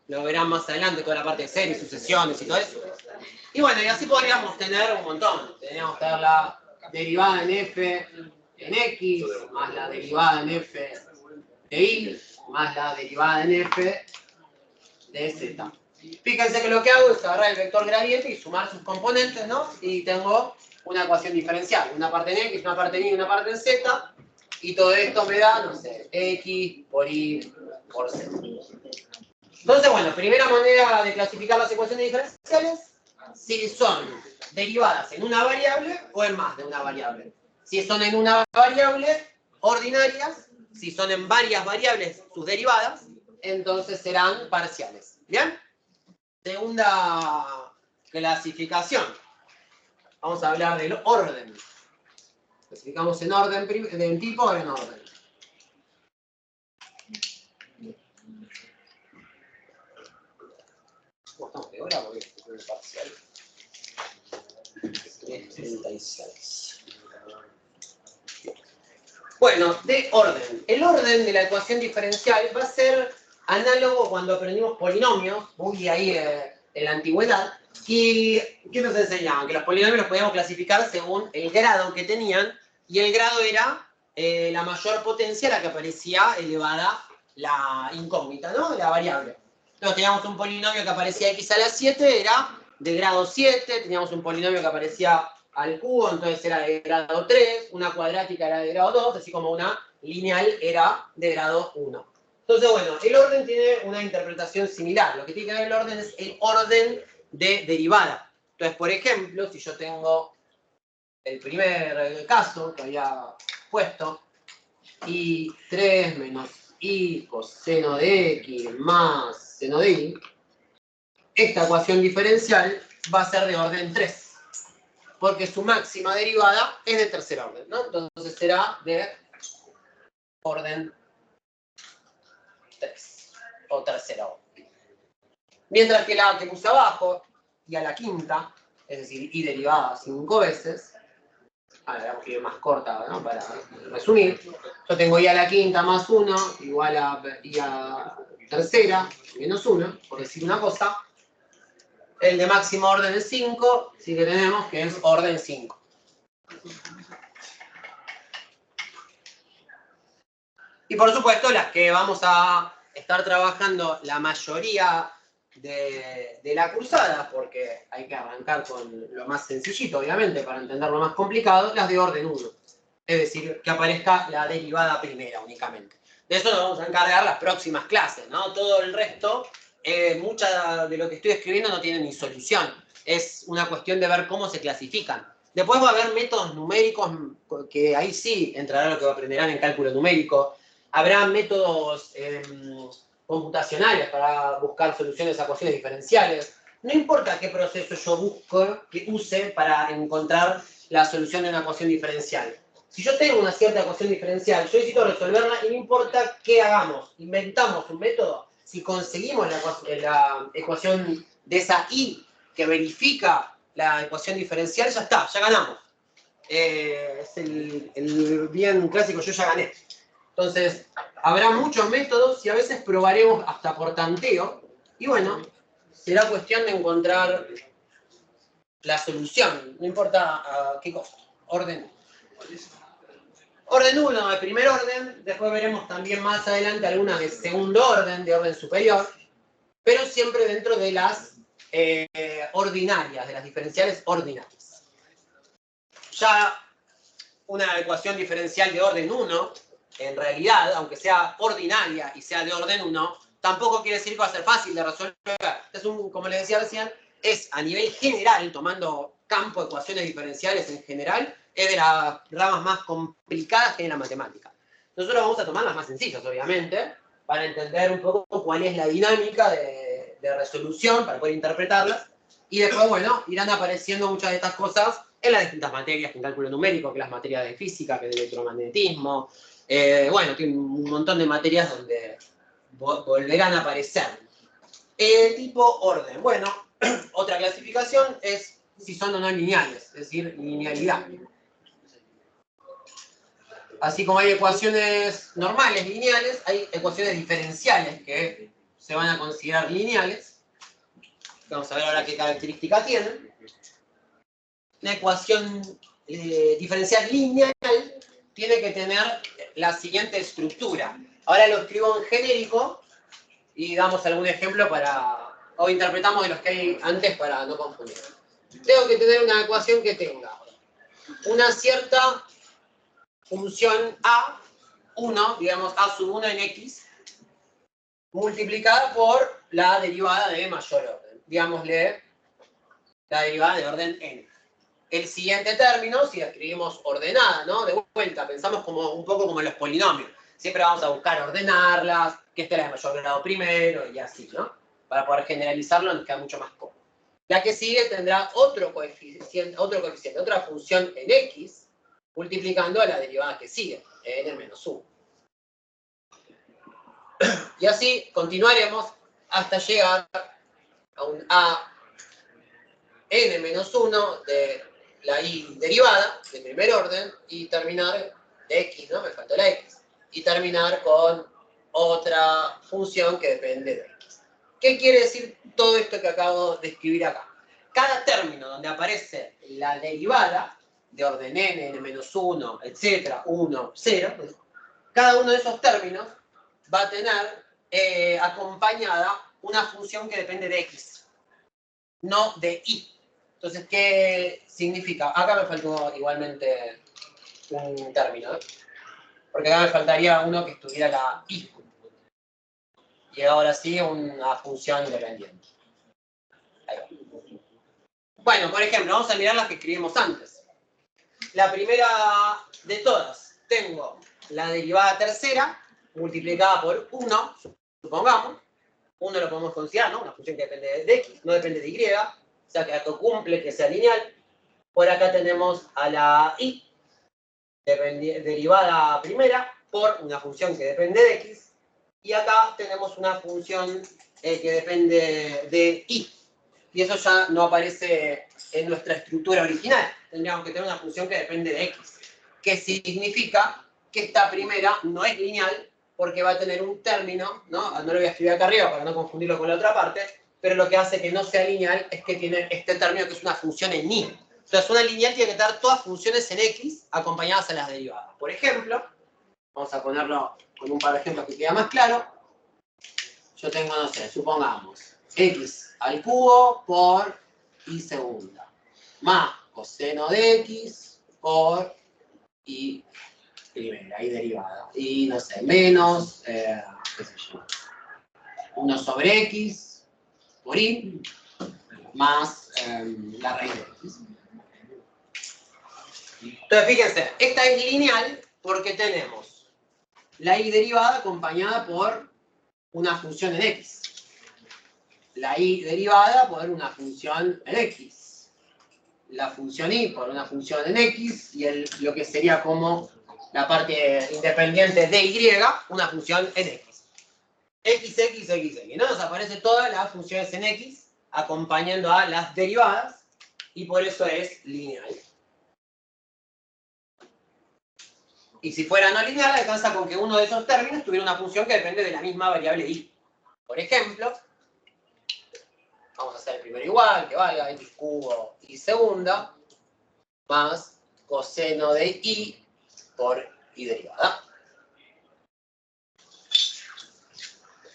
Lo verán más adelante, toda la parte de series, sucesiones y todo eso. Y bueno, y así podríamos tener un montón. Tendríamos que tener la derivada en f en x, más la derivada en f de y, más la derivada en f de z. Fíjense que lo que hago es agarrar el vector gradiente y sumar sus componentes, ¿no? Y tengo una ecuación diferencial. Una parte en x, una parte en y, una parte en z. Y todo esto me da, no sé, x por y por z. Entonces, bueno, primera manera de clasificar las ecuaciones diferenciales, si son derivadas en una variable o en más de una variable. Si son en una variable, ordinarias. Si son en varias variables, sus derivadas, entonces serán parciales. ¿Bien? Segunda clasificación. Vamos a hablar del orden. Clasificamos en orden, en tipo o en orden. Estamos de hora porque es un parcial. 3:36. Bueno, de orden. El orden de la ecuación diferencial va a ser análogo cuando aprendimos polinomios, muy ahí en la antigüedad. ¿Y qué nos enseñaban? Que los polinomios los podíamos clasificar según el grado que tenían, y el grado era la mayor potencia a la que aparecía elevada la incógnita, ¿no? La variable. Entonces teníamos un polinomio que aparecía x a la 7, era de grado 7, teníamos un polinomio que aparecía al cubo, entonces era de grado 3, una cuadrática era de grado 2, así como una lineal era de grado 1. Entonces, bueno, el orden tiene una interpretación similar. Lo que tiene que ver el orden es el orden de derivada. Entonces, por ejemplo, si yo tengo el primer caso que había puesto, y 3 menos y coseno de x más seno de y, esta ecuación diferencial va a ser de orden 3. Porque su máxima derivada es de tercer orden, ¿no? Entonces será de orden 3, o tercer orden. Mientras que la que puse abajo, y a la quinta, es decir, y derivada 5 veces, ahora vamos a ir más corta, ¿no? Para resumir, yo tengo y a la quinta más 1, igual a y a tercera, menos 1, por decir una cosa. El de máximo orden es 5, así que tenemos que es orden 5. Y por supuesto, las que vamos a estar trabajando la mayoría de la cursada, porque hay que arrancar con lo más sencillito, obviamente, para entender lo más complicado, las de orden 1. Es decir, que aparezca la derivada primera únicamente. De eso nos vamos a encargar las próximas clases, ¿no? Todo el resto, mucha de lo que estoy escribiendo no tiene ni solución. Es una cuestión de ver cómo se clasifican. Después va a haber métodos numéricos, que ahí sí entrará lo que aprenderán en cálculo numérico. Habrá métodos computacionales para buscar soluciones a ecuaciones diferenciales. No importa qué proceso yo use para encontrar la solución de una ecuación diferencial. Si yo tengo una cierta ecuación diferencial, yo necesito resolverla y no importa qué hagamos. Inventamos un método. Si conseguimos la ecuación de esa y que verifica la ecuación diferencial, ya está, ya ganamos. Es el bien clásico, yo ya gané. Entonces, habrá muchos métodos y a veces probaremos hasta por tanteo. Y bueno, será cuestión de encontrar la solución, no importa qué costo. Orden 1, de primer orden, después veremos también más adelante algunas de segundo orden, de orden superior, pero siempre dentro de las ordinarias, de las diferenciales ordinarias. Ya una ecuación diferencial de orden 1, en realidad, aunque sea ordinaria y sea de orden 1, tampoco quiere decir que va a ser fácil de resolver. Como les decía recién, es a nivel general, tomando campo de ecuaciones diferenciales en general, es de las ramas más complicadas que hay en la matemática. Nosotros vamos a tomar las más sencillas, obviamente, para entender un poco cuál es la dinámica de resolución, para poder interpretarlas. Y después, bueno, irán apareciendo muchas de estas cosas en las distintas materias, que en cálculo numérico, que las materias de física, que de electromagnetismo. Bueno, tiene un montón de materias donde volverán a aparecer. Tipo orden. Bueno, otra clasificación es si son o no lineales, es decir, linealidad. Así como hay ecuaciones normales lineales, hay ecuaciones diferenciales que se van a considerar lineales. Vamos a ver ahora qué característica tienen. Una ecuación diferencial lineal tiene que tener la siguiente estructura. Ahora lo escribo en genérico y damos algún ejemplo o interpretamos de los que hay antes para no confundir. Tengo que tener una ecuación que tenga una cierta función A1, digamos A1 en X, multiplicada por la derivada de mayor orden. Digámosle la derivada de orden n. El siguiente término, si escribimos ordenada, ¿no? De vuelta, pensamos un poco como en los polinomios. Siempre vamos a buscar ordenarlas, que esté la de mayor grado primero y así, ¿no? Para poder generalizarlo nos queda mucho más cómodo. La que sigue tendrá otro coeficiente, otra función en X, multiplicando a la derivada que sigue, n menos 1. Y así continuaremos hasta llegar a un a n menos 1 de la y derivada de primer orden y terminar de x, ¿no? Me faltó la x. Y terminar con otra función que depende de x. ¿Qué quiere decir todo esto que acabo de escribir acá? Cada término donde aparece la derivada de orden n, n menos 1, etc., 1, 0, cada uno de esos términos va a tener acompañada una función que depende de x, no de y. Entonces, ¿qué significa? Acá me faltó igualmente un término, ¿eh? Porque acá me faltaría uno que estuviera la y. Y ahora sí, una función independiente. Ahí va. Bueno, por ejemplo, vamos a mirar las que escribimos antes. La primera de todas, tengo la derivada tercera multiplicada por 1, supongamos. 1 lo podemos considerar, ¿no? Una función que depende de x, no depende de y. O sea que esto cumple que sea lineal. Por acá tenemos a la y, derivada primera, por una función que depende de x. Y acá tenemos una función que depende de y. Y eso ya no aparece en nuestra estructura original. Tendríamos que tener una función que depende de x. Que significa que esta primera no es lineal porque va a tener un término, ¿no? No lo voy a escribir acá arriba para no confundirlo con la otra parte, pero lo que hace que no sea lineal es que tiene este término que es una función en y. Entonces, una lineal tiene que dar todas funciones en x acompañadas a las derivadas. Por ejemplo, vamos a ponerlo con un par de ejemplos que queda más claro. Yo tengo, no sé, supongamos, x al cubo por y segunda, más coseno de x por y primera, y derivada. Y, no sé, menos, qué sé yo, 1 sobre x por y, más la raíz de x. Entonces, fíjense, esta es lineal porque tenemos la y derivada acompañada por una función en x. La y derivada por una función en x. La función y por una función en x y lo que sería como la parte independiente de y, una función en x. X, x, x, x. ¿No? Nos aparecen todas las funciones en x acompañando a las derivadas y por eso es lineal. Y si fuera no lineal, alcanza con que uno de esos términos tuviera una función que depende de la misma variable y. Por ejemplo, vamos a hacer el primero igual, que valga x cubo y segunda, más coseno de y por y derivada.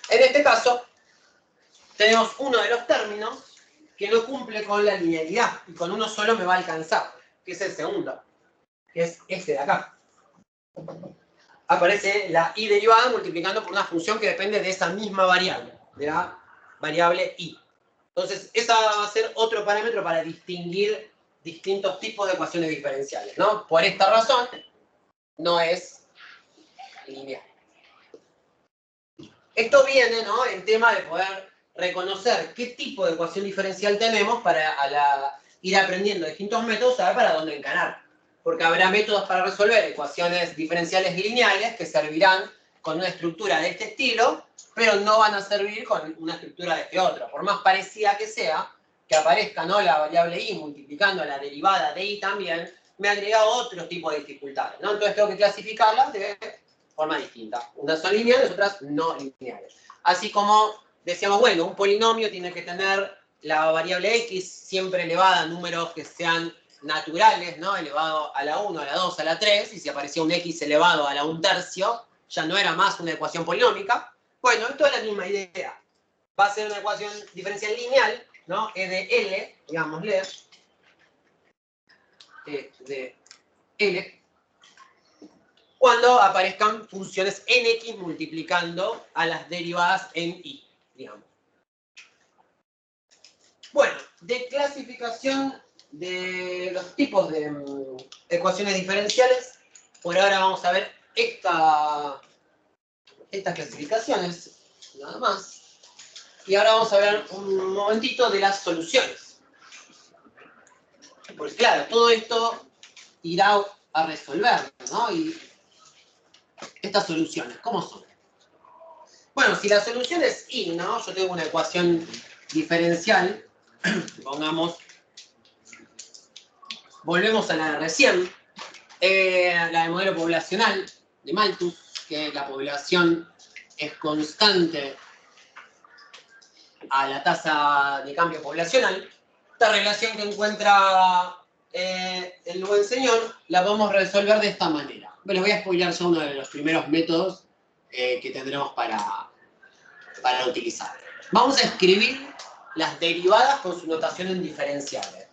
En este caso, tenemos uno de los términos que no cumple con la linealidad y con uno solo me va a alcanzar, que es el segundo, que es este de acá. Aparece la y derivada multiplicando por una función que depende de esa misma variable, de la variable y. Entonces, esa va a ser otro parámetro para distinguir distintos tipos de ecuaciones diferenciales, ¿no? Por esta razón, no es lineal. Esto viene, ¿no?, el tema de poder reconocer qué tipo de ecuación diferencial tenemos para ir aprendiendo distintos métodos, saber para dónde encarar. Porque habrá métodos para resolver ecuaciones diferenciales lineales que servirán con una estructura de este estilo, pero no van a servir con una estructura de este otro. Por más parecida que sea, que aparezca, ¿no?, la variable y multiplicando a la derivada de y también, me agrega otro tipo de dificultades, ¿no? Entonces tengo que clasificarlas de forma distinta. Unas son lineales, otras no lineales. Así como decíamos, bueno, un polinomio tiene que tener la variable x siempre elevada a números que sean naturales, ¿no? Elevado a la 1, a la 2, a la 3, y si aparecía un x elevado a la 1/3, ya no era más una ecuación polinómica. Bueno, esto es la misma idea. Va a ser una ecuación diferencial lineal, ¿no? E de L, digámosle, E de L, cuando aparezcan funciones en x multiplicando a las derivadas en y, digamos. Bueno, de clasificación de los tipos de ecuaciones diferenciales, por ahora vamos a ver estas clasificaciones, nada más. Y ahora vamos a ver un momentito de las soluciones. Porque claro, todo esto irá a resolver, ¿no? Y estas soluciones, ¿cómo son? Bueno, si la solución es y, ¿no? Yo tengo una ecuación diferencial, pongamos, volvemos a la de recién, la del modelo poblacional de Malthus, que la población es constante a la tasa de cambio poblacional. Esta relación que encuentra el buen señor la podemos resolver de esta manera. Les voy a spoilear ya uno de los primeros métodos que tendremos para utilizar. Vamos a escribir las derivadas con su notación en diferenciales.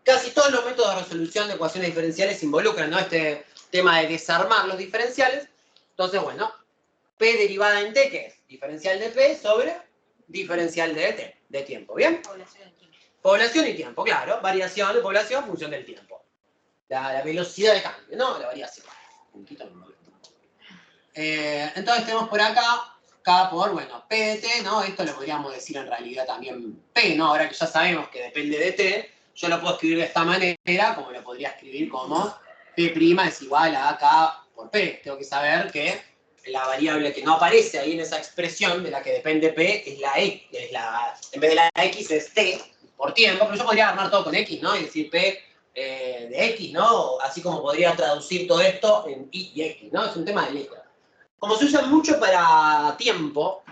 Casi todos los métodos de resolución de ecuaciones diferenciales involucran, ¿no?, este tema de desarmar los diferenciales. Entonces, bueno, P derivada en T, ¿qué es? Diferencial de P sobre diferencial de T, de tiempo, ¿bien? Población y tiempo. Población y tiempo, claro. Variación de población en función del tiempo. La velocidad de cambio, ¿no? La variación. Un poquito me molesta. Entonces tenemos por acá K por, bueno, P de T, ¿no? Esto lo podríamos decir en realidad también P, ¿no? Ahora que ya sabemos que depende de T, yo lo puedo escribir de esta manera, como lo podría escribir como P' es igual a K por P. Tengo que saber que la variable que no aparece ahí en esa expresión de la que depende P es la X, en vez de la X es T por tiempo, pero yo podría armar todo con X, ¿no? Y decir P de X, ¿no? Así como podría traducir todo esto en Y y X, ¿no? Es un tema de letra. Como se usa mucho para tiempo,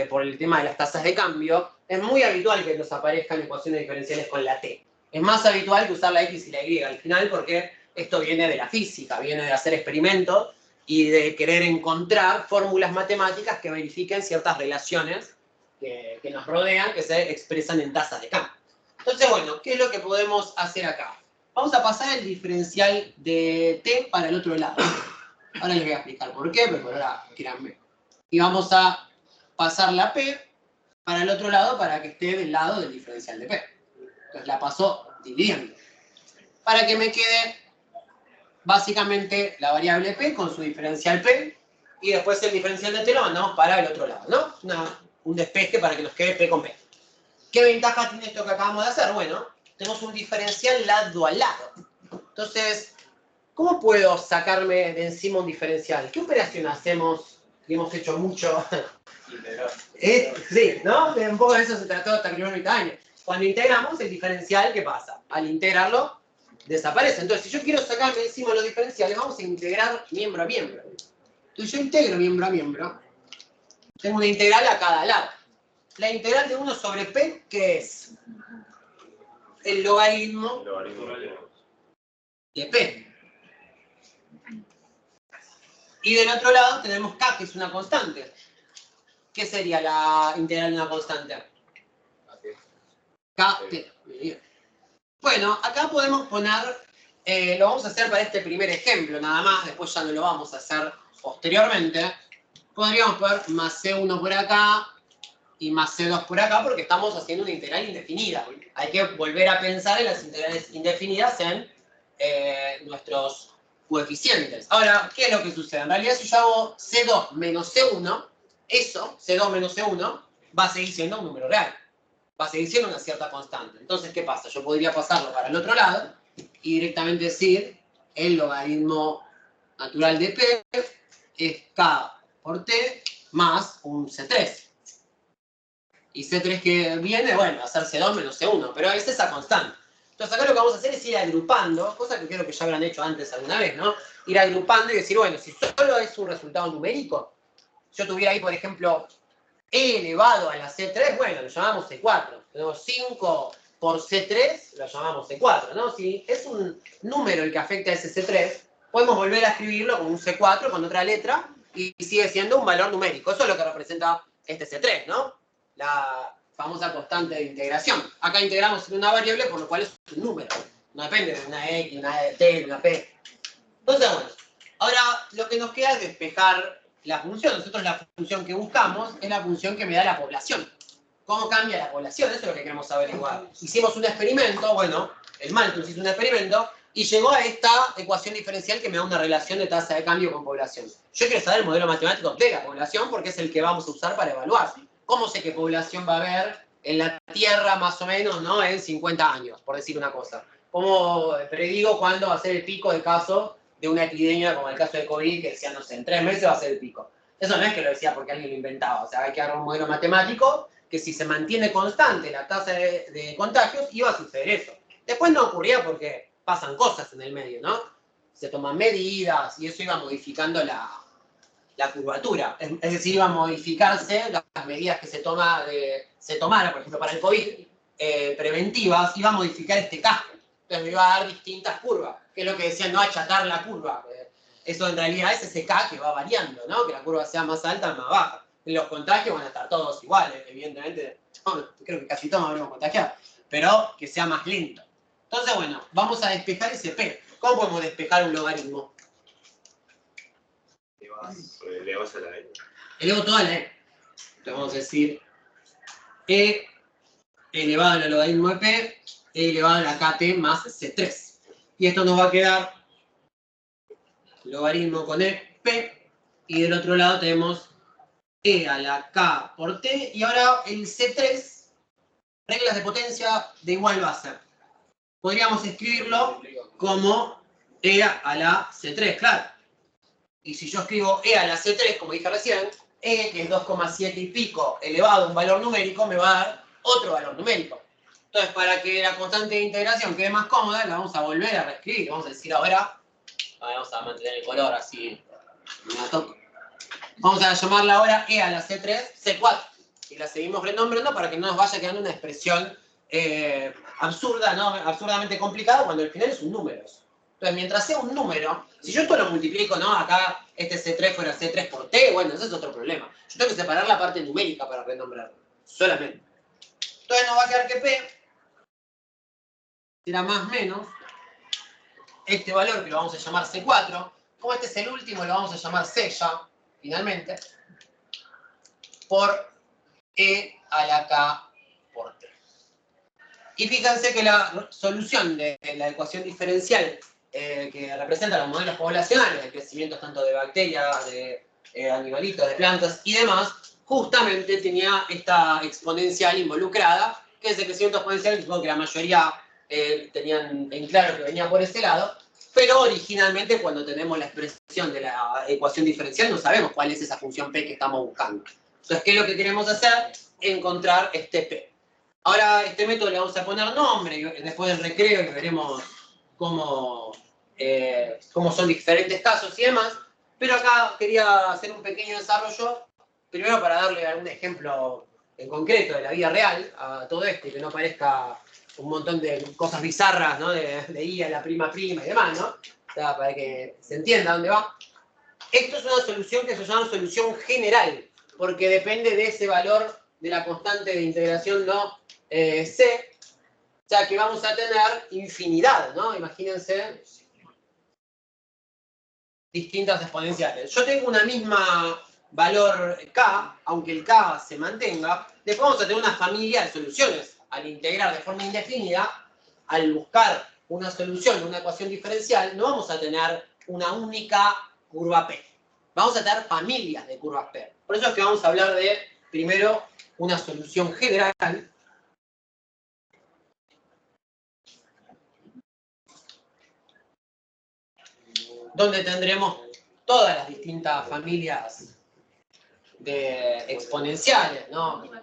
por el tema de las tasas de cambio, es muy habitual que nos aparezcan ecuaciones diferenciales con la T. Es más habitual que usar la X y la Y al final porque esto viene de la física, viene de hacer experimentos y de querer encontrar fórmulas matemáticas que verifiquen ciertas relaciones que nos rodean, que se expresan en tasas de cambio. Entonces, bueno, ¿qué es lo que podemos hacer acá? Vamos a pasar el diferencial de T para el otro lado. Ahora les voy a explicar por qué, pero por ahora créanme. Y vamos a pasar la P para el otro lado para que esté del lado del diferencial de P. Entonces la paso dividiendo. Para que me quede básicamente la variable p con su diferencial p, y después el diferencial de t lo mandamos para el otro lado, ¿no? Un despeje para que nos quede p con p. ¿Qué ventaja tiene esto que acabamos de hacer? Bueno, tenemos un diferencial lado a lado. Entonces, ¿cómo puedo sacarme de encima un diferencial? ¿Qué operación hacemos? Y hemos hecho mucho. Sí, ¿no? Un poco de eso se trató hasta el primer mitad de año. Cuando integramos el diferencial, ¿qué pasa? Al integrarlo, desaparece. Entonces, si yo quiero sacarme de encima los diferenciales, vamos a integrar miembro a miembro. Entonces, yo integro miembro a miembro. Tengo una integral a cada lado. La integral de 1 sobre p, ¿qué es? El logaritmo de p. Y del otro lado tenemos k, que es una constante. ¿Qué sería la integral de una constante? Kt. Bueno, acá podemos poner, lo vamos a hacer para este primer ejemplo, nada más, después ya no lo vamos a hacer posteriormente. Podríamos poner más C1 por acá y más C2 por acá, porque estamos haciendo una integral indefinida. Hay que volver a pensar en las integrales indefinidas en nuestros coeficientes. Ahora, ¿qué es lo que sucede? En realidad, si yo hago C2 menos C1, eso, C2 menos C1, va a seguir siendo un número real. Va a seguir siendo una cierta constante. Entonces, ¿qué pasa? Yo podría pasarlo para el otro lado y directamente decir el logaritmo natural de P es K por T más un C3. Y C3 que viene, bueno, va a ser C2 menos C1, pero es esa constante. Entonces acá lo que vamos a hacer es ir agrupando, cosa que creo que ya habrán hecho antes alguna vez, ¿no? Ir agrupando y decir, bueno, si solo es un resultado numérico, yo tuviera ahí, por ejemplo, E elevado a la C3, bueno, lo llamamos C4. Tenemos 5 por C3, lo llamamos C4, ¿no? Si es un número el que afecta a ese C3, podemos volver a escribirlo como un C4 con otra letra y sigue siendo un valor numérico. Eso es lo que representa este C3, ¿no? La famosa constante de integración. Acá integramos en una variable, por lo cual es un número. No depende de una X, una T, de una P. Entonces, bueno, ahora lo que nos queda es despejar la función. Nosotros la función que buscamos es la función que me da la población. ¿Cómo cambia la población? Eso es lo que queremos averiguar. Hicimos un experimento, bueno, el Malthus hizo un experimento y llegó a esta ecuación diferencial que me da una relación de tasa de cambio con población. Yo quiero saber el modelo matemático de la población porque es el que vamos a usar para evaluar. ¿Cómo sé qué población va a haber en la Tierra más o menos, ¿no? En 50 años, por decir una cosa? ¿Cómo predigo cuándo va a ser el pico de casos de una epidemia como el caso de COVID, que decían, no sé, en 3 meses va a ser el pico? Eso no es que lo decía porque alguien lo inventaba. O sea, hay que agarrar un modelo matemático que si se mantiene constante la tasa de contagios, iba a suceder eso. Después no ocurría porque pasan cosas en el medio, ¿no? Se toman medidas y eso iba modificando la curvatura. Es decir, iban a modificarse las medidas que se tomaran, por ejemplo, para el COVID, preventivas, iba a modificar este casco. Entonces me iba a dar distintas curvas, que es lo que decían, no achatar la curva. Eso en realidad es ese K que va variando, ¿no? Que la curva sea más alta o más baja. Los contagios van a estar todos iguales, evidentemente. Creo que casi todos habremos contagiado. Pero que sea más lento. Entonces, bueno, vamos a despejar ese P. ¿Cómo podemos despejar un logaritmo? Elevas a la E. Elevo toda la E. Entonces vamos a decir E elevado al logaritmo de P, E elevado a la KT más C3. Y esto nos va a quedar logaritmo con E, P, y del otro lado tenemos E a la K por T, y ahora el C3, reglas de potencia de igual base. Podríamos escribirlo como E a la C3, claro. Y si yo escribo E a la C3, como dije recién, E, que es 2,7 y pico, elevado a un valor numérico, me va a dar otro valor numérico. Entonces, para que la constante de integración quede más cómoda, la vamos a volver a reescribir. Vamos a decir ahora, vamos a mantener el color así, vamos a llamarla ahora E a la C3, C4. Y la seguimos renombrando para que no nos vaya quedando una expresión absurda, ¿no? Absurdamente complicada, cuando al final es un número. Entonces, mientras sea un número, si yo esto lo multiplico, ¿no? Acá este C3 fuera C3 por T, bueno, ese es otro problema. Yo tengo que separar la parte numérica para renombrarlo, solamente. Entonces nos va a quedar que P será más menos este valor que lo vamos a llamar C4. Como este es el último, lo vamos a llamar C ya, finalmente, por E a la K por T. Y fíjense que la solución de la ecuación diferencial que representa los modelos poblacionales de crecimiento tanto de bacterias, de animalitos, de plantas y demás, justamente tenía esta exponencial involucrada, que es el crecimiento exponencial, supongo que la mayoría tenían en claro que venía por ese lado, pero originalmente cuando tenemos la expresión de la ecuación diferencial no sabemos cuál es esa función p que estamos buscando. Entonces, ¿qué es lo que queremos hacer? Encontrar este p. Ahora, este método le vamos a poner nombre, después del recreo y veremos cómo son diferentes casos y demás, pero acá quería hacer un pequeño desarrollo, primero para darle algún ejemplo en concreto de la vida real a todo esto y que no parezca un montón de cosas bizarras, ¿no? De I a la prima prima y demás, ¿no? O sea, para que se entienda dónde va. Esto es una solución que se llama solución general, porque depende de ese valor de la constante de integración, ¿no? C, o sea que vamos a tener infinidad, ¿no? Imagínense distintas exponenciales. Yo tengo una misma valor K, aunque el K se mantenga, después vamos a tener una familia de soluciones. Al integrar de forma indefinida, al buscar una solución, una ecuación diferencial, no vamos a tener una única curva P. Vamos a tener familias de curvas P. Por eso es que vamos a hablar de, primero, una solución general, donde tendremos todas las distintas familias de exponenciales, ¿no?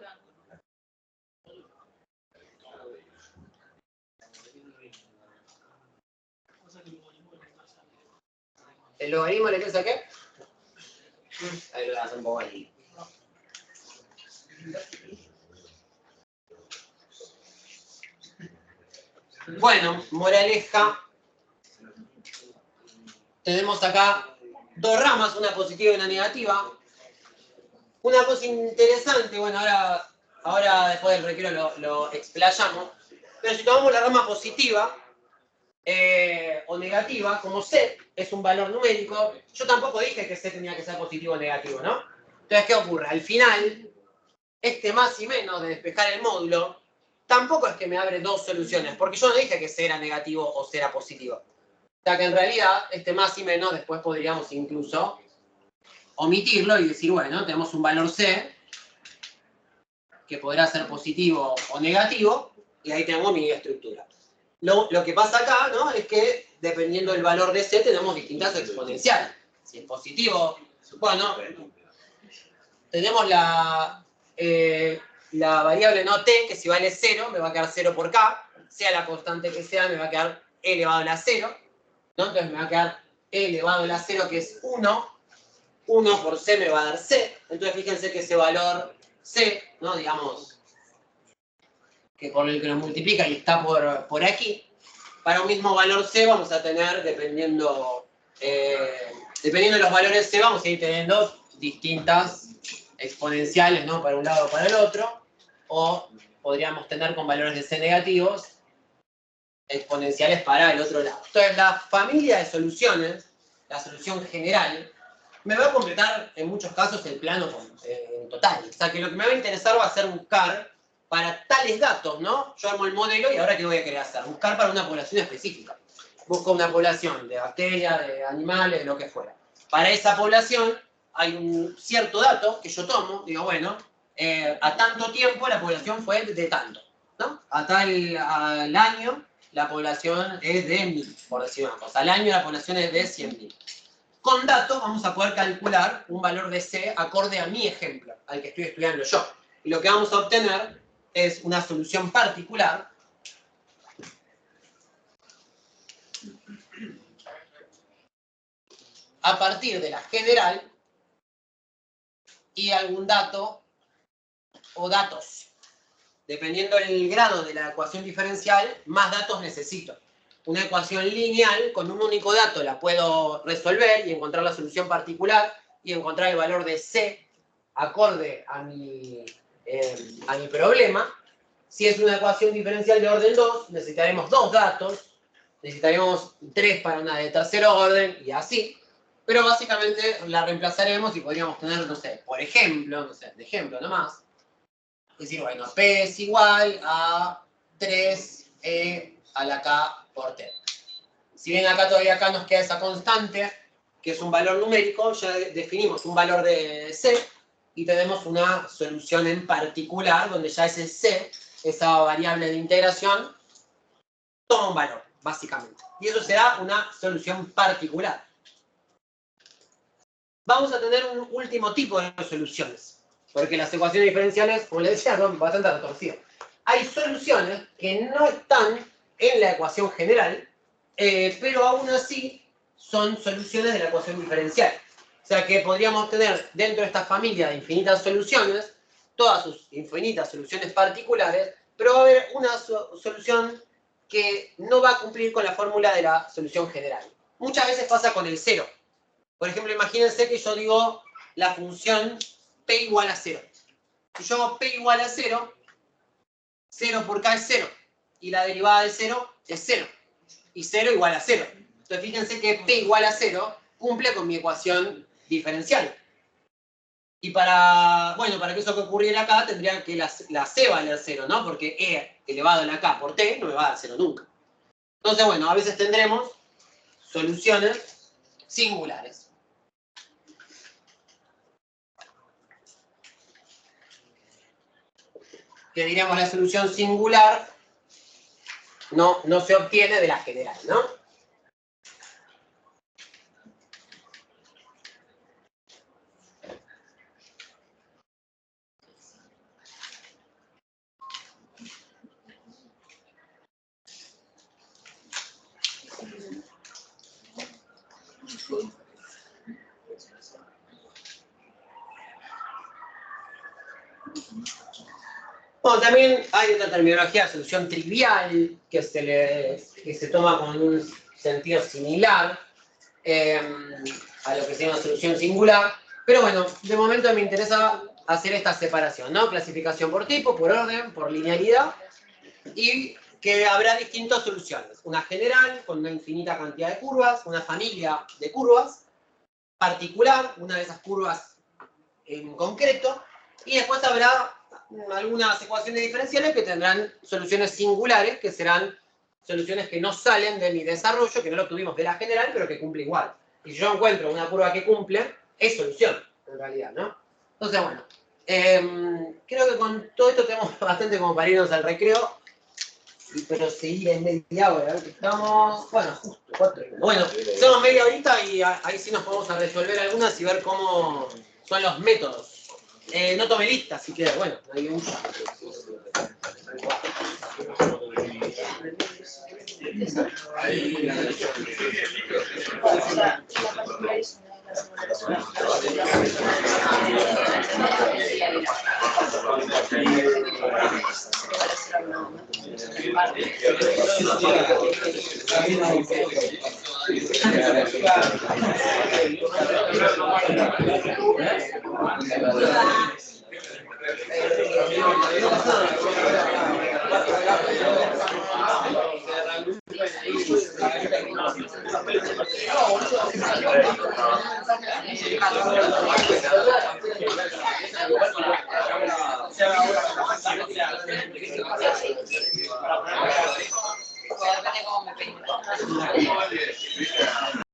¿El logaritmo le piensa qué? Ahí lo hace un poco ahí. Bueno, moraleja. Tenemos acá dos ramas, una positiva y una negativa. Una cosa interesante, bueno, ahora después del recreo lo explayamos, pero si tomamos la rama positiva o negativa, como C es un valor numérico, yo tampoco dije que C tenía que ser positivo o negativo, ¿no? Entonces, ¿qué ocurre? Al final, este más y menos de despejar el módulo, tampoco es que me abre dos soluciones, porque yo no dije que C era negativo o C era positivo. O sea que en realidad, este más y menos, después podríamos incluso omitirlo y decir, bueno, tenemos un valor C que podrá ser positivo o negativo, y ahí tenemos mi estructura. Lo que pasa acá, ¿no? Es que dependiendo del valor de C tenemos distintas exponenciales. Si es positivo, bueno, tenemos la variable no t, que si vale 0, me va a quedar 0 por k, sea la constante que sea, me va a quedar e elevado a la 0, ¿no? Entonces me va a quedar e elevado a la 0, que es 1, 1 por c me va a dar c, entonces fíjense que ese valor c, ¿no? Digamos, que por el que lo multiplica y está por aquí, para un mismo valor c vamos a tener, dependiendo de los valores c, vamos a ir teniendo distintas exponenciales, ¿no? Para un lado o para el otro, o podríamos tener con valores de c negativos exponenciales para el otro lado. Entonces, la familia de soluciones, la solución general, me va a completar en muchos casos el plano en total. O sea, que lo que me va a interesar va a ser buscar para tales datos, ¿no? Yo armo el modelo y ahora ¿qué voy a querer hacer? Buscar para una población específica. Busco una población de bacterias, de animales, de lo que fuera. Para esa población hay un cierto dato que yo tomo, digo, bueno, a tanto tiempo la población fue de tanto, ¿no? Al año la población es de 1000, por decir una cosa. Al año la población es de 100.000. Con datos vamos a poder calcular un valor de C acorde a mi ejemplo, al que estoy estudiando yo. Y lo que vamos a obtener es una solución particular a partir de la general y algún dato o datos. Dependiendo del grado de la ecuación diferencial, más datos necesito. Una ecuación lineal con un único dato la puedo resolver y encontrar la solución particular y encontrar el valor de C acorde a mi problema. Si es una ecuación diferencial de orden 2, necesitaremos dos datos, necesitaremos 3 para una de tercer orden y así. Pero básicamente la reemplazaremos y podríamos tener, no sé, por ejemplo, de ejemplo nomás, es decir, bueno, P es igual a 3E a la K por T. Si bien acá nos queda esa constante, que es un valor numérico, ya definimos un valor de C y tenemos una solución en particular donde ya ese C, esa variable de integración, toma un valor, básicamente. Y eso será una solución particular. Vamos a tener un último tipo de soluciones, porque las ecuaciones diferenciales, como les decía, son bastante retorcidas. Hay soluciones que no están en la ecuación general, pero aún así son soluciones de la ecuación diferencial. O sea que podríamos tener dentro de esta familia de infinitas soluciones, todas sus infinitas soluciones particulares, pero va a haber una solución que no va a cumplir con la fórmula de la solución general. Muchas veces pasa con el cero. Por ejemplo, imagínense que yo digo la función p igual a 0. Si yo hago p igual a 0, 0 por k es 0. Y la derivada de 0 es 0. Y 0 igual a 0. Entonces fíjense que p igual a 0 cumple con mi ecuación diferencial. Y para que eso ocurriera acá, tendría que la c valer 0, ¿no? Porque e elevado a la k por t no me va a dar 0 nunca. Entonces, bueno, a veces tendremos soluciones singulares. Que diríamos la solución singular no se obtiene de la general, ¿no? Bueno, también hay otra terminología, solución trivial, que se toma con un sentido similar a lo que sería una solución singular. Pero bueno, de momento me interesa hacer esta separación, ¿no? Clasificación por tipo, por orden, por linealidad, y que habrá distintas soluciones. Una general, con una infinita cantidad de curvas, una familia de curvas, particular, una de esas curvas en concreto, y después habrá algunas ecuaciones diferenciales que tendrán soluciones singulares, que serán soluciones que no salen de mi desarrollo, que no lo tuvimos de la general, pero que cumple igual. Y si yo encuentro una curva que cumple, es solución, en realidad, ¿no? Entonces, bueno, creo que con todo esto tenemos bastante como para irnos al recreo y proseguir en media hora. Estamos, bueno, justo 4 minutos. Bueno, hacemos media horita y ahí sí nos podemos a resolver algunas y ver cómo son los métodos. No tome lista, si queda, bueno, no hay mucho.